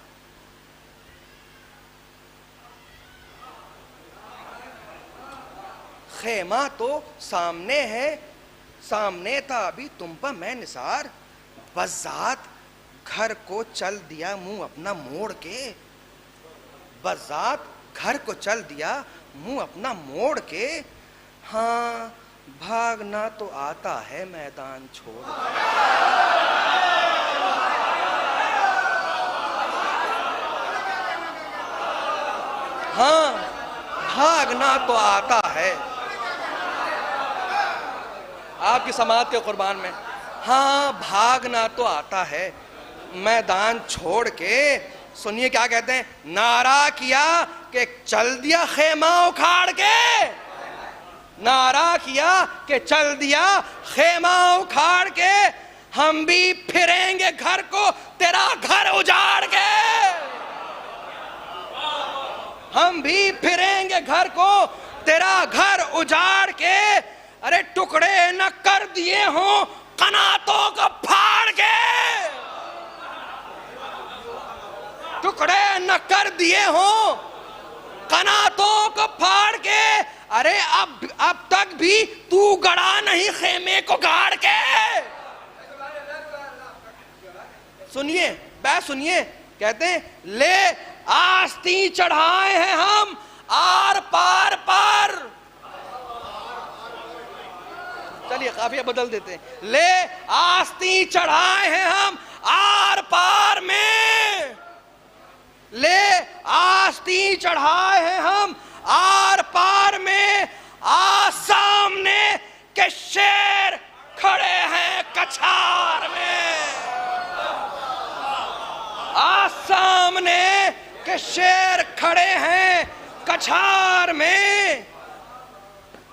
खेमा तो सामने है, सामने था अभी तुम पर मैं निसार। बज़ात घर को चल दिया मुंह अपना मोड़ के, बज़ात घर को चल दिया मुंह अपना मोड़ के। हाँ भागना तो आता है मैदान छोड़ के। हाँ भागना तो आता है, आपकी समाज के कुर्बान में, हाँ भागना तो आता है मैदान छोड़ के। सुनिए क्या कहते हैं, नारा किया कि चल दिया खेमा उखाड़ के, नारा किया कि चल दिया खेमा उखाड़ के, हम भी फिरेंगे घर को तेरा घर उजाड़ के, हम भी फिरेंगे घर को तेरा घर उजाड़ के। अरे टुकड़े न कर दिए हों कनातों को फाड़ के, टुकड़े न कर दिए हों कनातों को फाड़ के। अरे अब तक भी तू गड़ा नहीं खेमे को गाड़ के। सुनिए बात सुनिए, कहते हैं ले आस्ती चढ़ाए हैं हम आर पार पर। चलिए काफिया बदल देते हैं, ले आस्ती चढ़ाए हैं हम आर पार में, ले आस्ती चढ़ाए हैं हम आर पार में। आ सामने के शेर खड़े हैं कछार में, आ सामने के शेर खड़े हैं कछार में।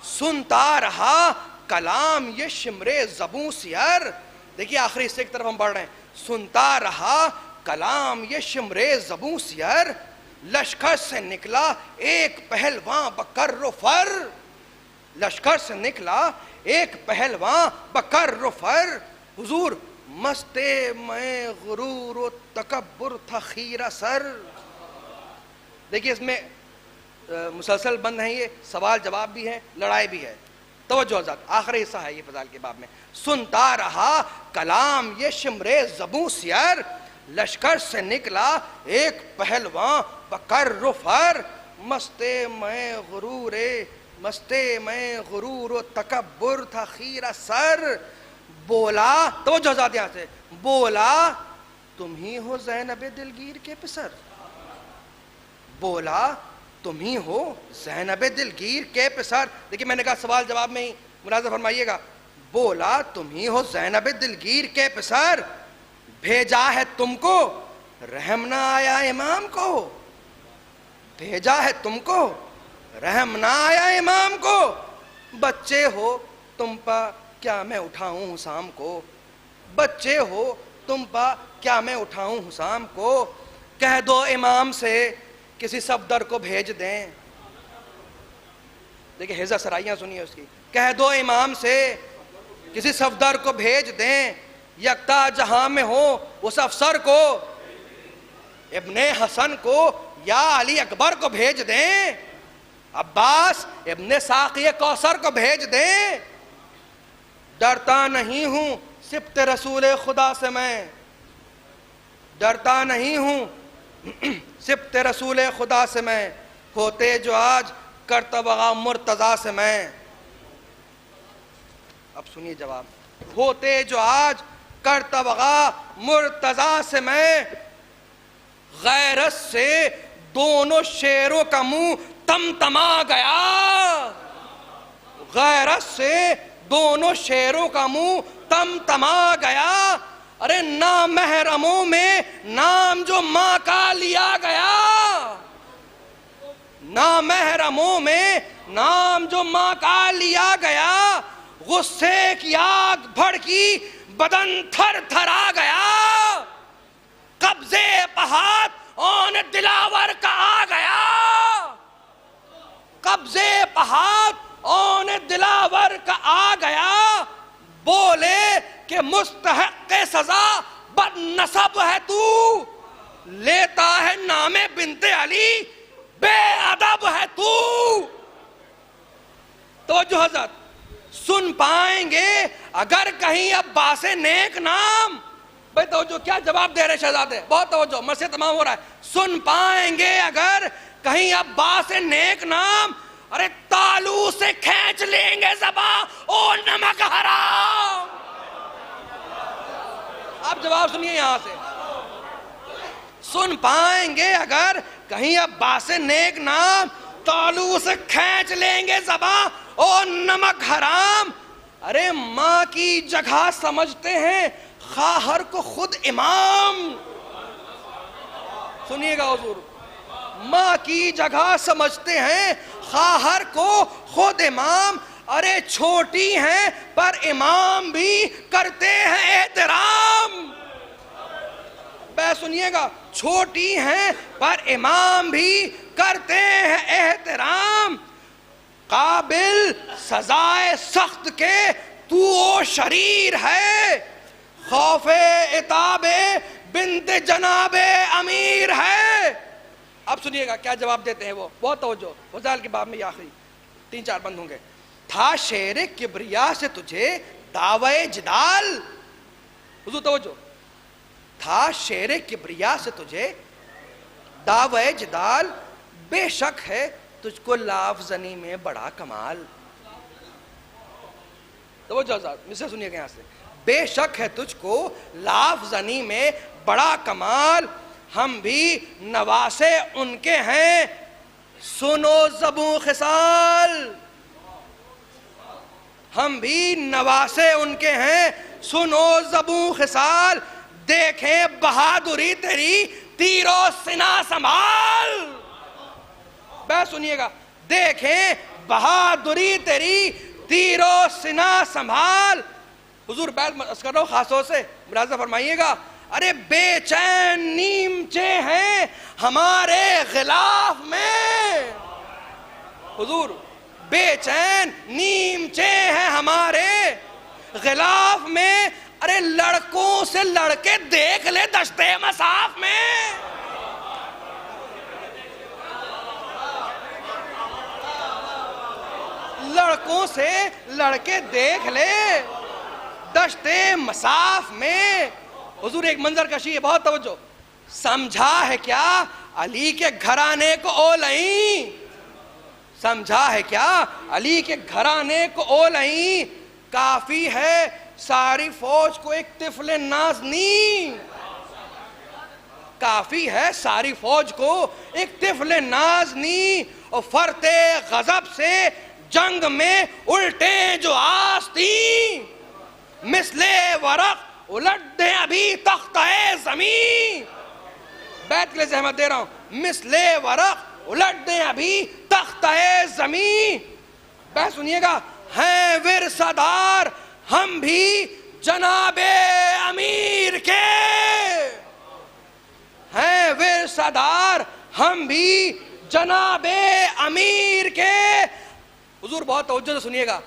सुनता रहा कलाम ये शिमरे ज़बूं सियर। देखिए आखिरी हिस्से की तरफ हम बढ़ रहे हैं। सुनता रहा कलाम ये शिमरे ज़बूं सियर, लश्कर से निकला एक पहलवान बकर्रो फर। लश्कर से निकला एक पहलवां बकर रुफर। हुजूर मस्ते मैं गुरूर व तकब्बुर था खीरा सर। देखिए इसमें मुसलसल बंद है, ये सवाल जवाब भी है, लड़ाई भी है। तवज्जो हज़रात, आखिरी हिस्सा है ये फज़ाइल के बाब में। सुनता रहा कलाम ये शिमरे ज़बू सियर, लश्कर से निकला एक पहलवां बकर रुफर। मस्ते मैं गुरूर तकब्बुर था खीरा सर। बोला, तवज्जो हज़रात यहाँ से, बोला तुम ही हो ज़ैनब दिलगीर के पिसर। बोला तुम ही हो ज़ैनब दिलगीर के पिसर। देखिए मैंने कहा सवाल जवाब में ही मुलाज़ा फरमाइएगा। बोला तुम ही हो ज़ैनब दिलगीर के पिसर, भेजा है तुमको रहम ना आया इमाम को। भेजा है तुमको रहम ना आया इमाम को। बच्चे हो तुम पर क्या मैं उठाऊं हुसाम को। बच्चे हो तुम पर क्या मैं उठाऊं हुसाम को। कह दो इमाम से किसी सफदर को भेज दें। देखिए हेजा सराइयां सुनिए उसकी। कह दो इमाम से किसी सफदर को भेज दें, यकता जहां में हो उस अफसर को। इब्ने हसन को या अली अकबर को भेज दें, अब्बास इब्ने साक़ी कौसर को भेज दें। डरता नहीं हूं सिफ्त रसूल खुदा से मैं, डरता नहीं हूं सिफ्त रसूल खुदा से मैं, होते जो आज करतबगा मुर्तज़ा से मैं। अब सुनिए जवाब। होते जो आज करतबगा मुर्तज़ा से मैं, गैरत से दोनों शेरों का मुंह तमतमा गया। गैरत से दोनों शेरों का मुंह तमतमा गया। अरे नामहरमों में नाम जो माँ का लिया गया। नामहरमों में नाम जो माँ का लिया गया। गुस्से की आग भड़की बदन थर थरा गया। कब्जे पहाड़ और दिलावर का आ गया। कब्जे पहाड़ और दिलावर का आ गया। बोले कि मुस्तहक़ सजा बदनसब है तू, लेता है नामे बिनते अली बेअदब है तू। तो जो हज़रत सुन पाएंगे अगर कहीं अब्बास नेक नाम। भाई तो जो क्या जवाब दे रहे शहजादे, बहुत तवज्जो, मसले तमाम हो रहा है। सुन पाएंगे अगर कहीं अब्बास नेक नाम, अरे तालू से खींच लेंगे ज़बां ओ नमक हराम। आप जवाब सुनिए यहां से। सुन पाएंगे अगर कहीं अब्बास नेक नाम, तालू से खींच लेंगे ज़बां ओ नमक हराम। अरे माँ की जगह समझते हैं खाहर को खुद इमाम। सुनिएगा हुजूर, माँ की जगह समझते हैं खाहर को खुद इमाम। अरे छोटी हैं पर इमाम भी करते हैं एहतराम। सुनिएगा, छोटी हैं पर इमाम भी करते हैं एहतराम। काबिल सजाए सख्त के तू ओ शरीर है, खौफे इताबे बिन्त जनाबे अमीर है। अब सुनिएगा क्या जवाब देते हैं वो, बहुत तवज्जो। फज़ाइल के बाब में आखिरी 3-4 बंद होंगे। था शेर किब्रिया से तुझे दावे जिदाल। हुजूर तवज्जो, था शेर किब्रिया से तुझे दावे जिदाल, बेशक है तुझको लाफजनी में बड़ा कमाल। तवज्जो मिसे सुनिएगा यहाँ से। बेशक है तुझको लाफजनी में बड़ा कमाल, हम भी नवासे उनके हैं सुनो ज़बू खिसाल। हम भी नवासे उनके हैं सुनो ज़बू खिसाल। देखें बहादुरी तेरी तीरो सिना संभाल। बस सुनिएगा, देखें बहादुरी तेरी तीरो सिना संभाल। हुजूर बैत कर रहा हूं खासों से, मुलाज़ा फरमाइएगा। अरे बेचैन नीमचे हैं हमारे खिलाफ में। हुजूर बेचैन नीमचे हैं हमारे गिलाफ में। अरे लड़कों से लड़के देख ले दश्ते मसाफ में। लड़कों से लड़के देख ले दश्ते मसाफ में। हुजूर एक मंजर कशी है, बहुत तवज्जो। समझा है क्या अली के घराने को ओ लई, समझा है क्या अली के घराने को ओ लई। काफी है सारी फौज को एक तिफले नाज़नी, काफी है सारी फौज को एक तिफले नाज़नी। और फरते गजब से जंग में उल्टे जो आस्ती, मिसले वरक उलट दे अभी तख्ता-ए ज़मीं। बैठ के लिए जहमत दे रहा हूं। मिसले वरक उलट दे अभी तख्ता-ए ज़मीं। बैठ सुनिएगा। हैं विरसादार हम भी जनाबे अमीर के, हैं विरसादार हम भी जनाबे अमीर के। हुजूर बहुत तवज्जो से सुनिएगा।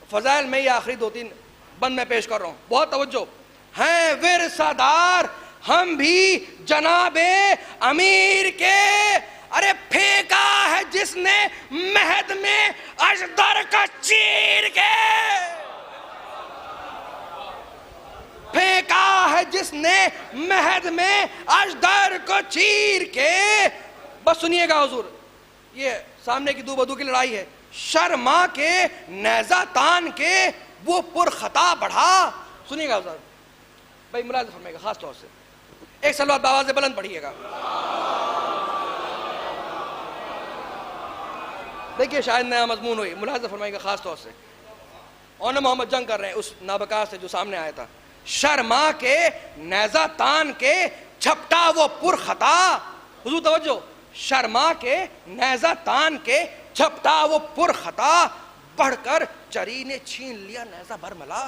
फजाइल में ये आखिरी 2-3 बंद में पेश कर रहा हूं, बहुत तवज्जो। हैं विरसादार हम भी जनाबे अमीर के। अरे फेंका है जिसने महद में अजदर का चीर के, फेंका है जिसने महद में अजदर को चीर के। बस सुनिएगा हुजूर, ये सामने की दो बदू की लड़ाई है। शर्मा के नेज़ा तान के वो पुरखता बढ़ा। सुनिएगा हुजूर भाई, मुलाज़ फरमाइएगा खास तौर से एक सलवात बावाज़ से बुलंद पढ़िएगा। देखिए शायद नया मजमून हुई, मुलाज़ फरमाइएगा खास तौर से। और मोहम्मद जंग कर रहे हैं उस नाबका से जो सामने आया था। शर्मा के नेज़ा तान के झपटा वो पुरखता। हुजूर तवज्जो। शर्मा के नेज़ा तान के झपटा वो पुरखता, बढ़कर चरी ने छीन लिया नेज़ा बरमला।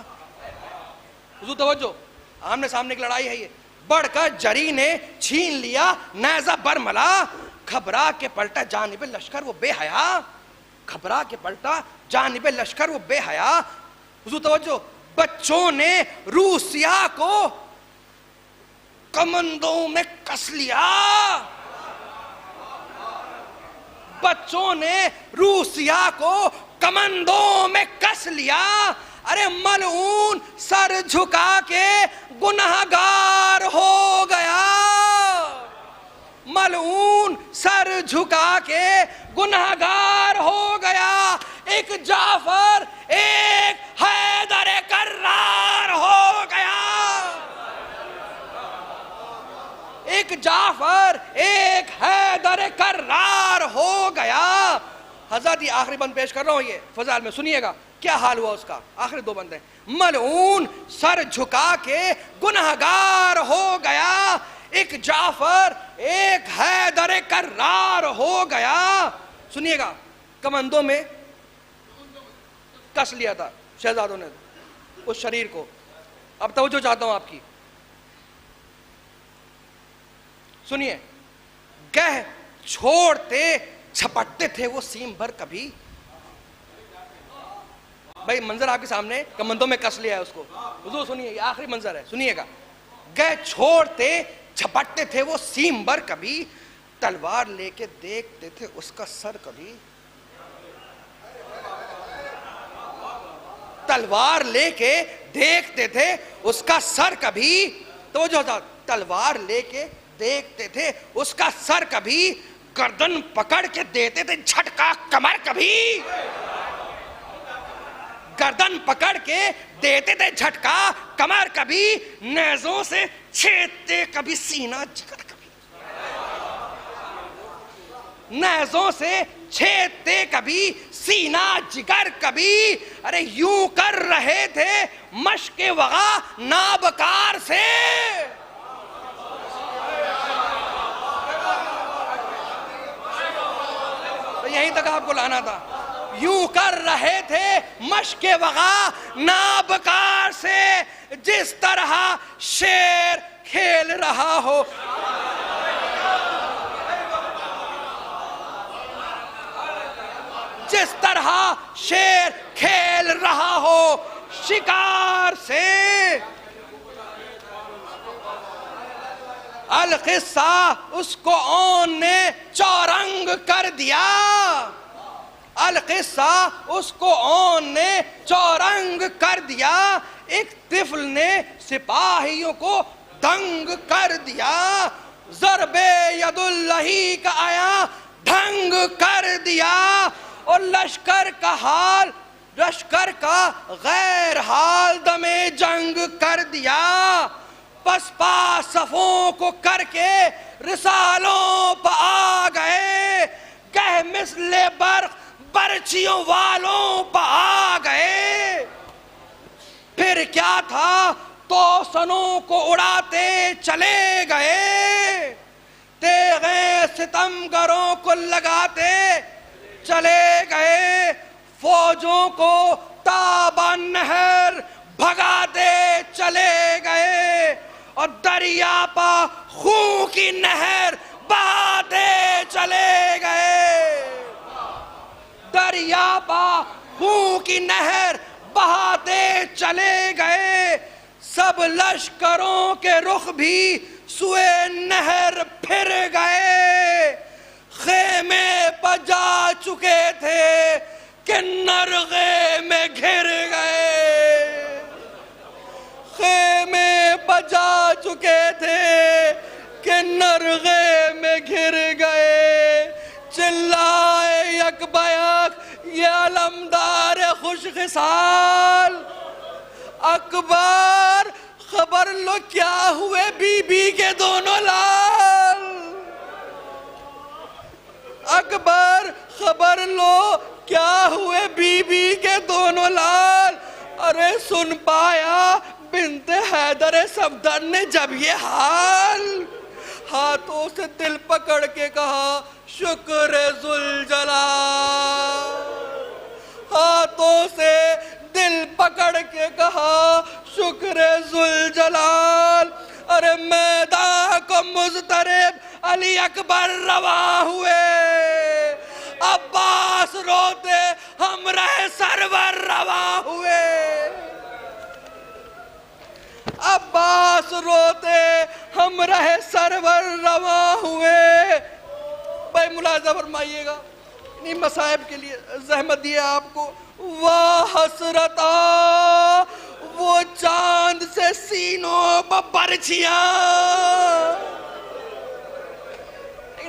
हुजूर तवज्जो, आमने सामने की लड़ाई है ये। बढ़कर जरी ने छीन लिया नेज़ा बरमला, घबरा के पलटा जानिबे लश्कर वो बेहया, घबरा के पलटा जानिबे लश्कर वो बेहया। हुजूर तवज्जो, बच्चों ने रूसिया को कमंदों में कस लिया, बच्चों ने रूसिया को कमंदों में कस लिया। अरे मलऊन सर झुका के गुनहगार हो गया, मलऊन सर झुका के गुनहगार हो गया। एक जाफर एक हैदर कर्रार हो गया, एक जाफर एक हैदर कर्रार हो गया। हज़रत ये आखिरी बंद पेश कर रहा हूं, ये फजाइल में सुनिएगा क्या हाल हुआ उसका। आखिरी 2 बंद हैं। मलऊन सर झुका के गुनहगार हो गया, एक जाफर एक हैदर कर्रार हो गया। सुनिएगा, कमंदों में कस लिया था शहजादों ने उस शरीर को। अब तवज्जो चाहता हूं आपकी, सुनिए। गह छोड़ते झपटते थे वो सीम भर कभी। भाई मंजर आपके सामने, कमंदों में कस लिया है उसको। हुजूर सुनिए, ये आखिरी मंजर है, सुनिएगा। गह छोड़ते झपटते थे वो सीम भर कभी, तलवार लेके देखते थे उसका सर कभी, तलवार लेके देखते थे उसका सर कभी। तो जो था, तलवार लेके देखते थे उसका सर कभी, गर्दन पकड़ के देते थे झटका कमर कभी, गर्दन पकड़ के देते थे झटका कमर कभी, नेज़ों से छेदते कभी सीना जिगर कभी, नेज़ों से छेदते कभी सीना जिगर कभी। अरे यूं कर रहे थे मशके वगा नाबकार से, तो यहीं तक आपको लाना था। यूं कर रहे थे मशके वगा नाबकार से, जिस तरह शेर खेल रहा हो, जिस तरह तरह शेर खेल रहा हो शिकार से। अल-किस्सा उसको ओन ने चौरंग कर दिया। अल-किस्सा उसको ओन ने चौरंग कर दिया। एक तिफल ने सिपाहियों को दंग कर दिया। ज़रबे यदुल्लही का आया ढंग कर दिया। और लश्कर का गैर हाल दमे जंग कर दिया। पसपा सफों को करके रिसालों पर आ गए। कह मिसले बर्क बर्छियों वालों पर आ गए। फिर क्या था तो सनों को उड़ाते चले गए। तेगे सितमगरों को लगाते चले गए। फौजों को ताबा नहर भगाते चले गए। और दरिया पर खून की नहर बहाते चले गए। दरिया पर खून की नहर बहाते चले गए। सब लश्करों के रुख भी सुए नहर फिर गए। खेमे पर जा चुके थे कि नरगे में घिर गए। खेमे पर जा चुके थे कि नरगे में घिर गए। चिल्लाए यकबयक ये अलमदार खुशखिसाल, अकबर खबर लो क्या हुए बीबी के दोनों लाल। अकबर खबर लो क्या हुए बीबी के दोनों लाल। अरे सुन पाया बिन्ते हैदर सफदर ने जब ये हाल। हाथों से दिल पकड़ के कहा शुक्र जुलजलाल। हाथों से दिल पकड़ के कहा शुक्र जुलजलाल। अरे मैदान को मुज़तरिब अली अकबर रवा हुए। अब्बास रोते हमराह सरवर रवा हुए। अब्बास रोते हमराह सरवर रवा हुए। भाई मुलाजा फरमाइएगा, इन्हीं मसाइब के लिए जहमत दिया आपको। वाह हसरता वो चांद से सीनों पर बरछियां।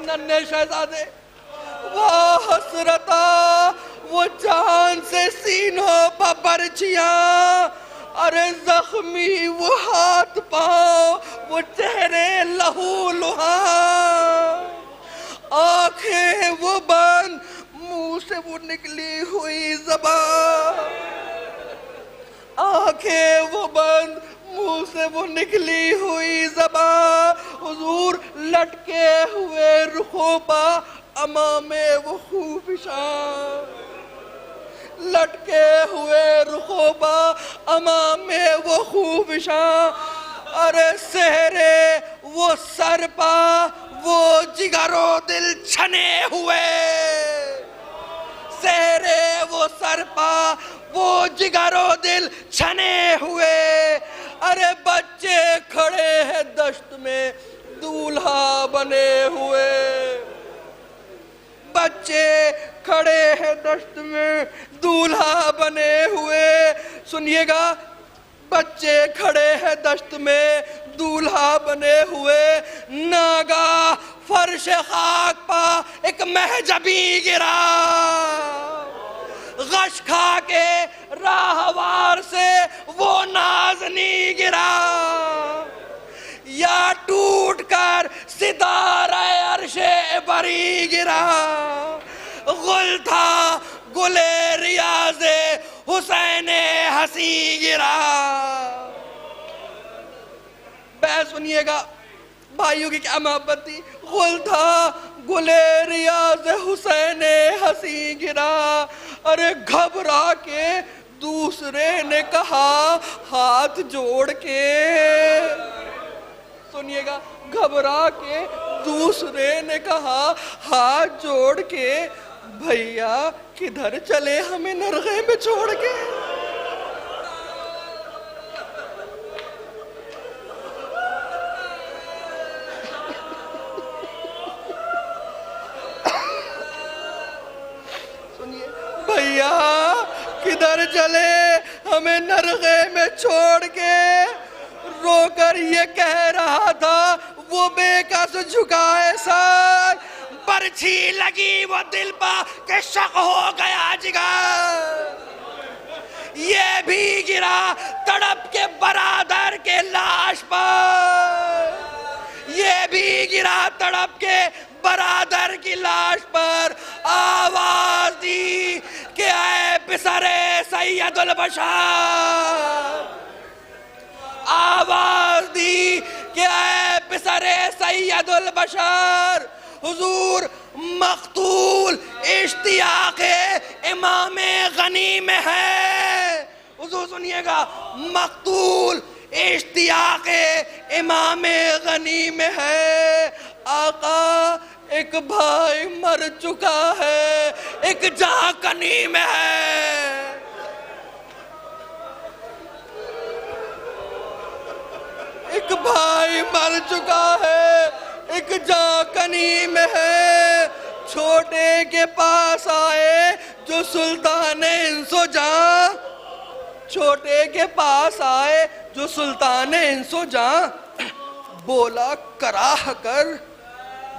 नन्हे शहजादे वाह हसरता वो चांद से सीनों पर बरछियां। अरे जख्मी वो हाथ पांव वो चेहरे लहू लुहान। आंखें वो बंद मुंह से वो निकली हुई ज़बान। आंखें वो बंद मुंह से वो निकली हुई ज़बान। हुजूर लटके हुए रुखों पर अमामे वो खूबिशान। लटके हुए रुखों पर अमामे वो खूबिशान। अरे सेहरे वो सर पर वो जिगरो दिल छने हुए। सेहरे वो सर पर वो जिगरो दिल छने हुए। अरे बच्चे खड़े हैं दश्त में दूल्हा बने हुए। बच्चे खड़े हैं दश्त में दूल्हा बने हुए। सुनिएगा, बच्चे खड़े हैं दश्त में दूल्हा बने हुए। नागा फर्श खाक पर एक महजबी गिरा। गश खा के राहवार से वो नाज़नी गिरा। या टूट कर सितारे अर्शे बरी गिरा। गुल था गुले रियाज़े हुसैने हसी गिरा। बहस सुनिएगा भाइयों की क्या मोहब्बत थी। गुल था गुले रियाज़े हुसैने हसी गिरा। अरे घबरा के दूसरे ने कहा हाथ जोड़ के। सुनिएगा, घबरा के दूसरे ने कहा हाथ जोड़ के, भैया किधर चले हमें नरगे में छोड़ के। सुनिए भैया, किधर चले हमें नरगे में छोड़ के। रोकर ये कह रहा था वो बेकस झुकाए सर, बरछी लगी वो दिल पर के शक हो गया जिगर। ये भी गिरा तड़प के बरादर के लाश पर, ये भी गिरा तड़प के बरादर की लाश पर। आवाज दी कि ऐ पिसरे सैयदुल बशर, आवाज दी कि ऐ पिसरे सैयदुल बशर। हुजूर मकतूल इश्तियाक़े इमाम गनी में है। हुजूर सुनिएगा, मकतूल इश्तियाक़े इमाम गनी में है। आका एक भाई मर चुका है, एक जाकनी में है। एक भाई मर चुका है, एक जाकनी में है। छोटे के पास आए जो सुल्तान इंसो जां, छोटे के पास आए जो सुल्तान इंसो जां। बोला कराह कर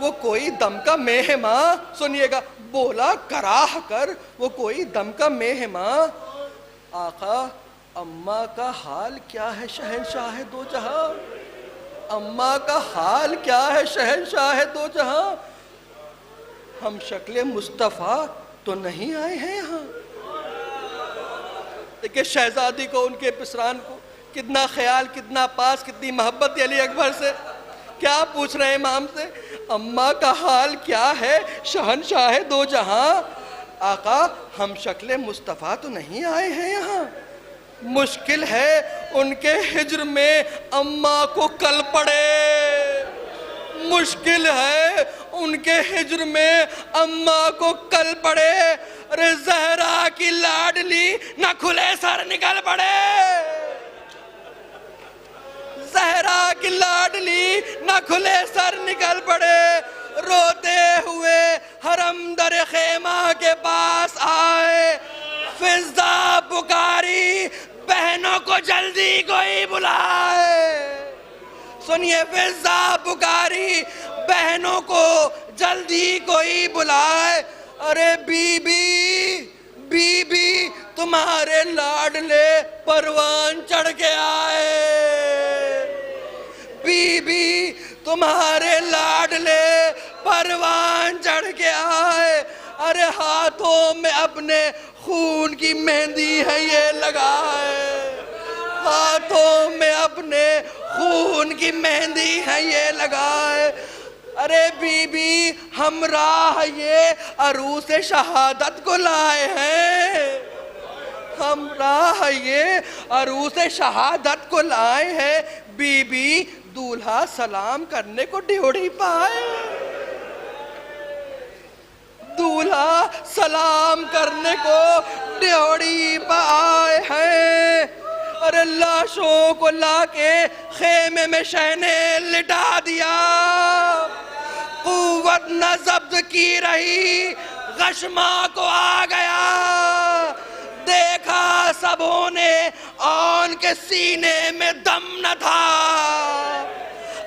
वो कोई दम का मेहमा। सुनिएगा, बोला कराह कर वो कोई दम का मेहमा। आका अम्मा का हाल क्या है शहंशाह दो जहां, अम्मा का हाल क्या है शहंशाह दो जहां। हम शक्ले मुस्तफ़ा तो नहीं आए हैं यहाँ। देखिए शहजादी को, उनके पिसरान को कितना ख्याल, कितना पास, कितनी मोहब्बत अली अकबर से। क्या पूछ रहे हैं इमाम से, अम्मा का हाल क्या है शहंशाह दो जहां। आका हम शक्ले मुस्तफ़ा तो नहीं आए हैं यहाँ। मुश्किल है उनके हिज्र में अम्मा को कल पड़े, मुश्किल है उनके हिज्र में अम्मा को कल पड़े। अरे जहरा की लाडली न खुले सर निकल पड़े, जहरा की लाडली न खुले सर निकल पड़े। रोते हुए हरम दर खेमा के पास आए, फिजा पुकारी बहनों को जल्दी कोई बुलाए। सुनिए, फिजा पुकारी बहनों को जल्दी कोई बुलाए। अरे बीबी, बीबी तुम्हारे लाडले परवान चढ़ के आए, बीबी तुम्हारे लाडले परवान चढ़ के आए। अरे हाथों में अपने खून की मेहंदी है ये लगाए, हाथों में अपने खून की मेहंदी है ये लगाए। अरे बीबी हम राह ये अरूस शहादत को लाए हैं, हम राह ये अरूस शहादत को लाए हैं। बीबी दूल्हा सलाम करने को ड्योढ़ी पाए, दूल्हा सलाम करने को ड्योढ़ी पाए हैं। अरे लाशों को लाके खेमे में शहने लिटा दिया, कुव्वत न जब्त की रही, गशमा को आ गया। देखा सबों ने औन के सीने में दम न था,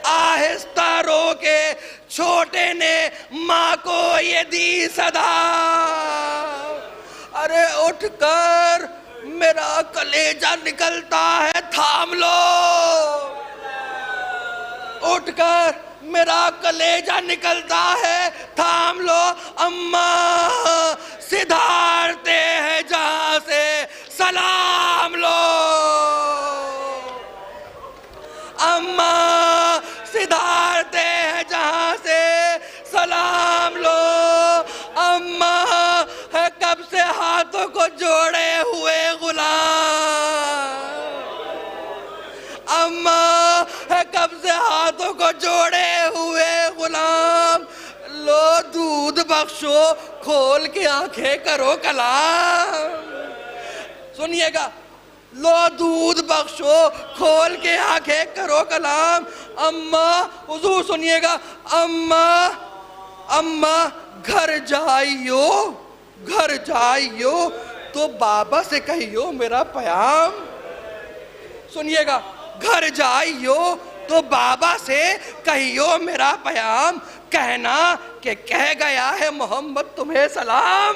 आहिस्ता रोके छोटे ने माँ को ये दी सदा। अरे उठकर मेरा कलेजा निकलता है थाम लो, उठकर मेरा कलेजा निकलता है थाम लो। अम्मा सिधारते हैं जहां से सलाम लो, अम्मा सिधारते हैं जहां से सलाम लो। अम्मा है कब से हाथों को जोड़े हुए गुलाम, अम्मा है कब से हाथों को जोड़े हुए गुलाम। लो दूध बख्शो खोल के आंखें करो कलाम। सुनिएगा, लो दूध बख्शो, खोल के आंखें करो कलाम। अम्मा, हुजूर सुनिएगा, अम्मा अम्मा घर जाइयो, घर जाइयो तो बाबा से कहियो मेरा प्याम। सुनिएगा, घर जाइयो तो बाबा से कहियो मेरा प्याम, कहना कि कह गया है मोहम्मद तुम्हें सलाम,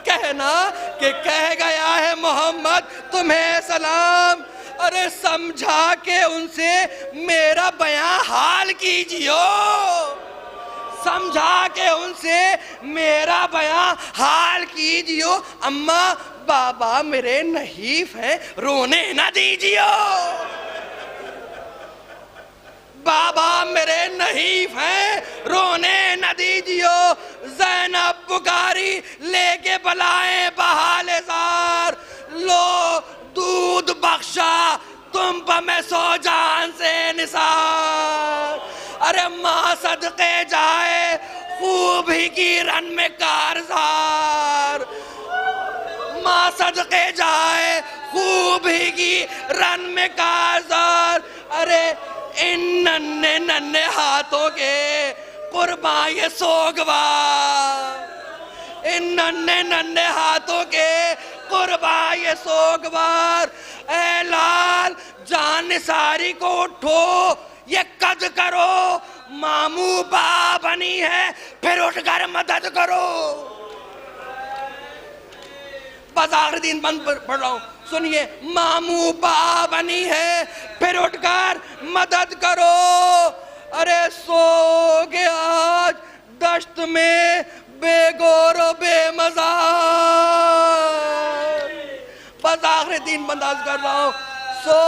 कहना कि कह गया है मोहम्मद तुम्हें सलाम। अरे समझा के उनसे मेरा बयां हाल कीजियो, समझा के उनसे मेरा बयां हाल कीजियो। अम्मा बाबा मेरे नहीफ हैं, रोने न दीजियो, बाबा मेरे नहीफ हैं, रोने न दीजियो। ज़ैनब पुकारी लेके बलाए बहाले जार, लो दूध बख्शा तुम पर मैं सो जान से निसार। अरे माँ सदके जाए खूब ही की रन में कारजार, माँ सदके जाए खूब ही की रन में कारजार। अरे इन नन्हे नन्हे हाथों के कुर्बान ये सोगवार, इन नन्हे नन्हे हाथों के कुर्बान ये सोगवार। ऐ लाल जान निसारी को उठो ये कद करो, मामू बा बनी है फिर उठकर मदद करो। बस आखिरी दिन बंद पढ़ रहा हूं, सुनिए, मामू बा बनी है फिर उठकर मदद करो। अरे सो गया आज दश्त में बेगौर बेमजार, बस आखिरी दिन बंदाज कर रहा हूं, सो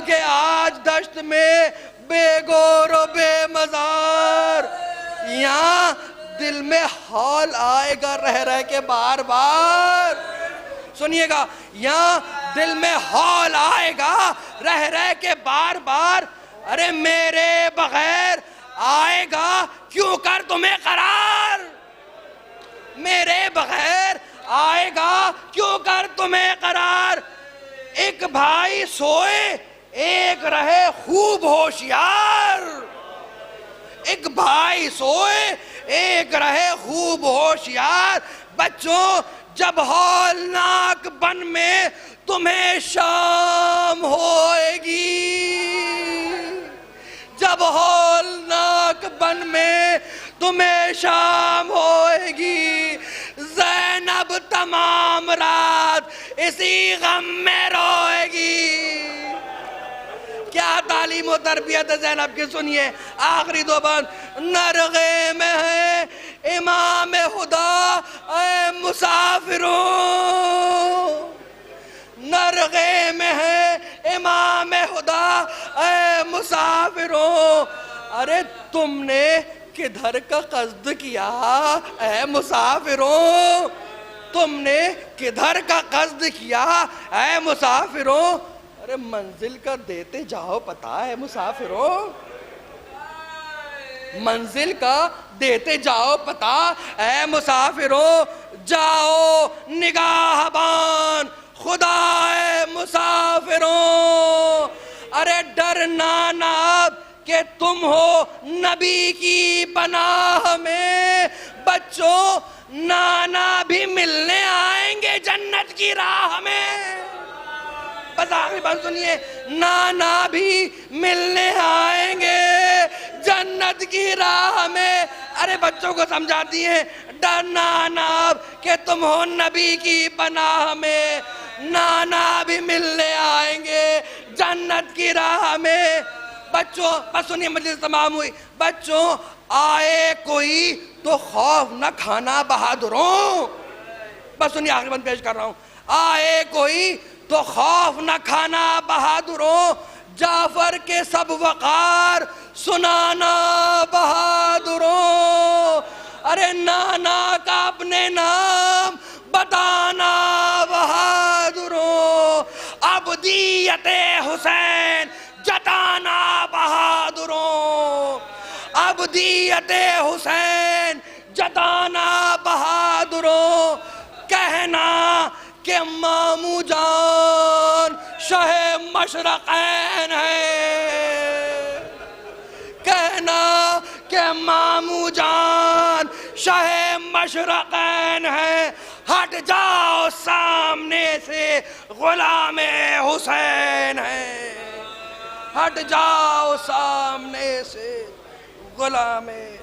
गया आज दश्त में बेगौर बेमजार। यहाँ दिल में हौल आएगा रह रह के बार बार। सुनिएगा, यहाँ दिल में हौल आएगा रह रह के बार बार। अरे मेरे बगैर आएगा क्यों कर तुम्हें करार, मेरे बगैर आएगा क्यों कर तुम्हें करार। एक भाई सोए एक रहे खूब होशियार, एक भाई सोए एक रहे खूब होशियार। बच्चों जब हौलनाक बन में तुम्हें शाम होएगी, जब हौलनाक बन में तुम्हें शाम होएगी। ज़ैनब तमाम रात इसी गम में रोएगी। क्या तालीम और तरबियत है ज़ैनब की, सुनिए आखिरी दो बंद। नरगे में है इमाम खुदा ऐ मुसाफिरों, नरगे में है इमाम खुदा ऐ मुसाफिरों। अरे तुमने किधर का कस्द किया ऐ मुसाफिरों, तुमने किधर का कस्द किया ऐ मुसाफिरों। अरे मंजिल का देते जाओ पता है मुसाफिरों, मंजिल का देते जाओ पता ऐ मुसाफिरों। जाओ निगाहबान खुदा ऐ मुसाफिरों। अरे डरना ना कि तुम हो नबी की पनाह में। बच्चों नाना भी मिलने आएंगे जन्नत की राह में, बस आखिरी बात सुनिए, नाना भी मिलने आएंगे जन्नत की राह में। अरे बच्चों को समझाती हैं, डरना ना कि तुम हो नबी की पनाह में, नाना भी मिलने आएंगे जन्नत की राह में। बच्चों बस सुनिए, मजलिस तमाम हुई। बच्चों आए कोई तो खौफ न खाना बहादुरों। बस सुनिए आखिरी बंद पेश कर रहा हूं। आए कोई तो खौफ न खाना बहादुरों, जाफर के सब वकार सुनाना बहादुरों। अरे नाना का अपने नाम बताना बहादुरों, अब्दियते हुसैन जताना बहादुरों, अब्दियते हुसैन जताना बहादुरों, कहना कि मामू जान शाहे मशरक़ैन है, कहना कि मामू जान शाहे मशरक़ैन है। हट जाओ सामने से गुलामे हुसैन है, हट जाओ सामने से गुलामे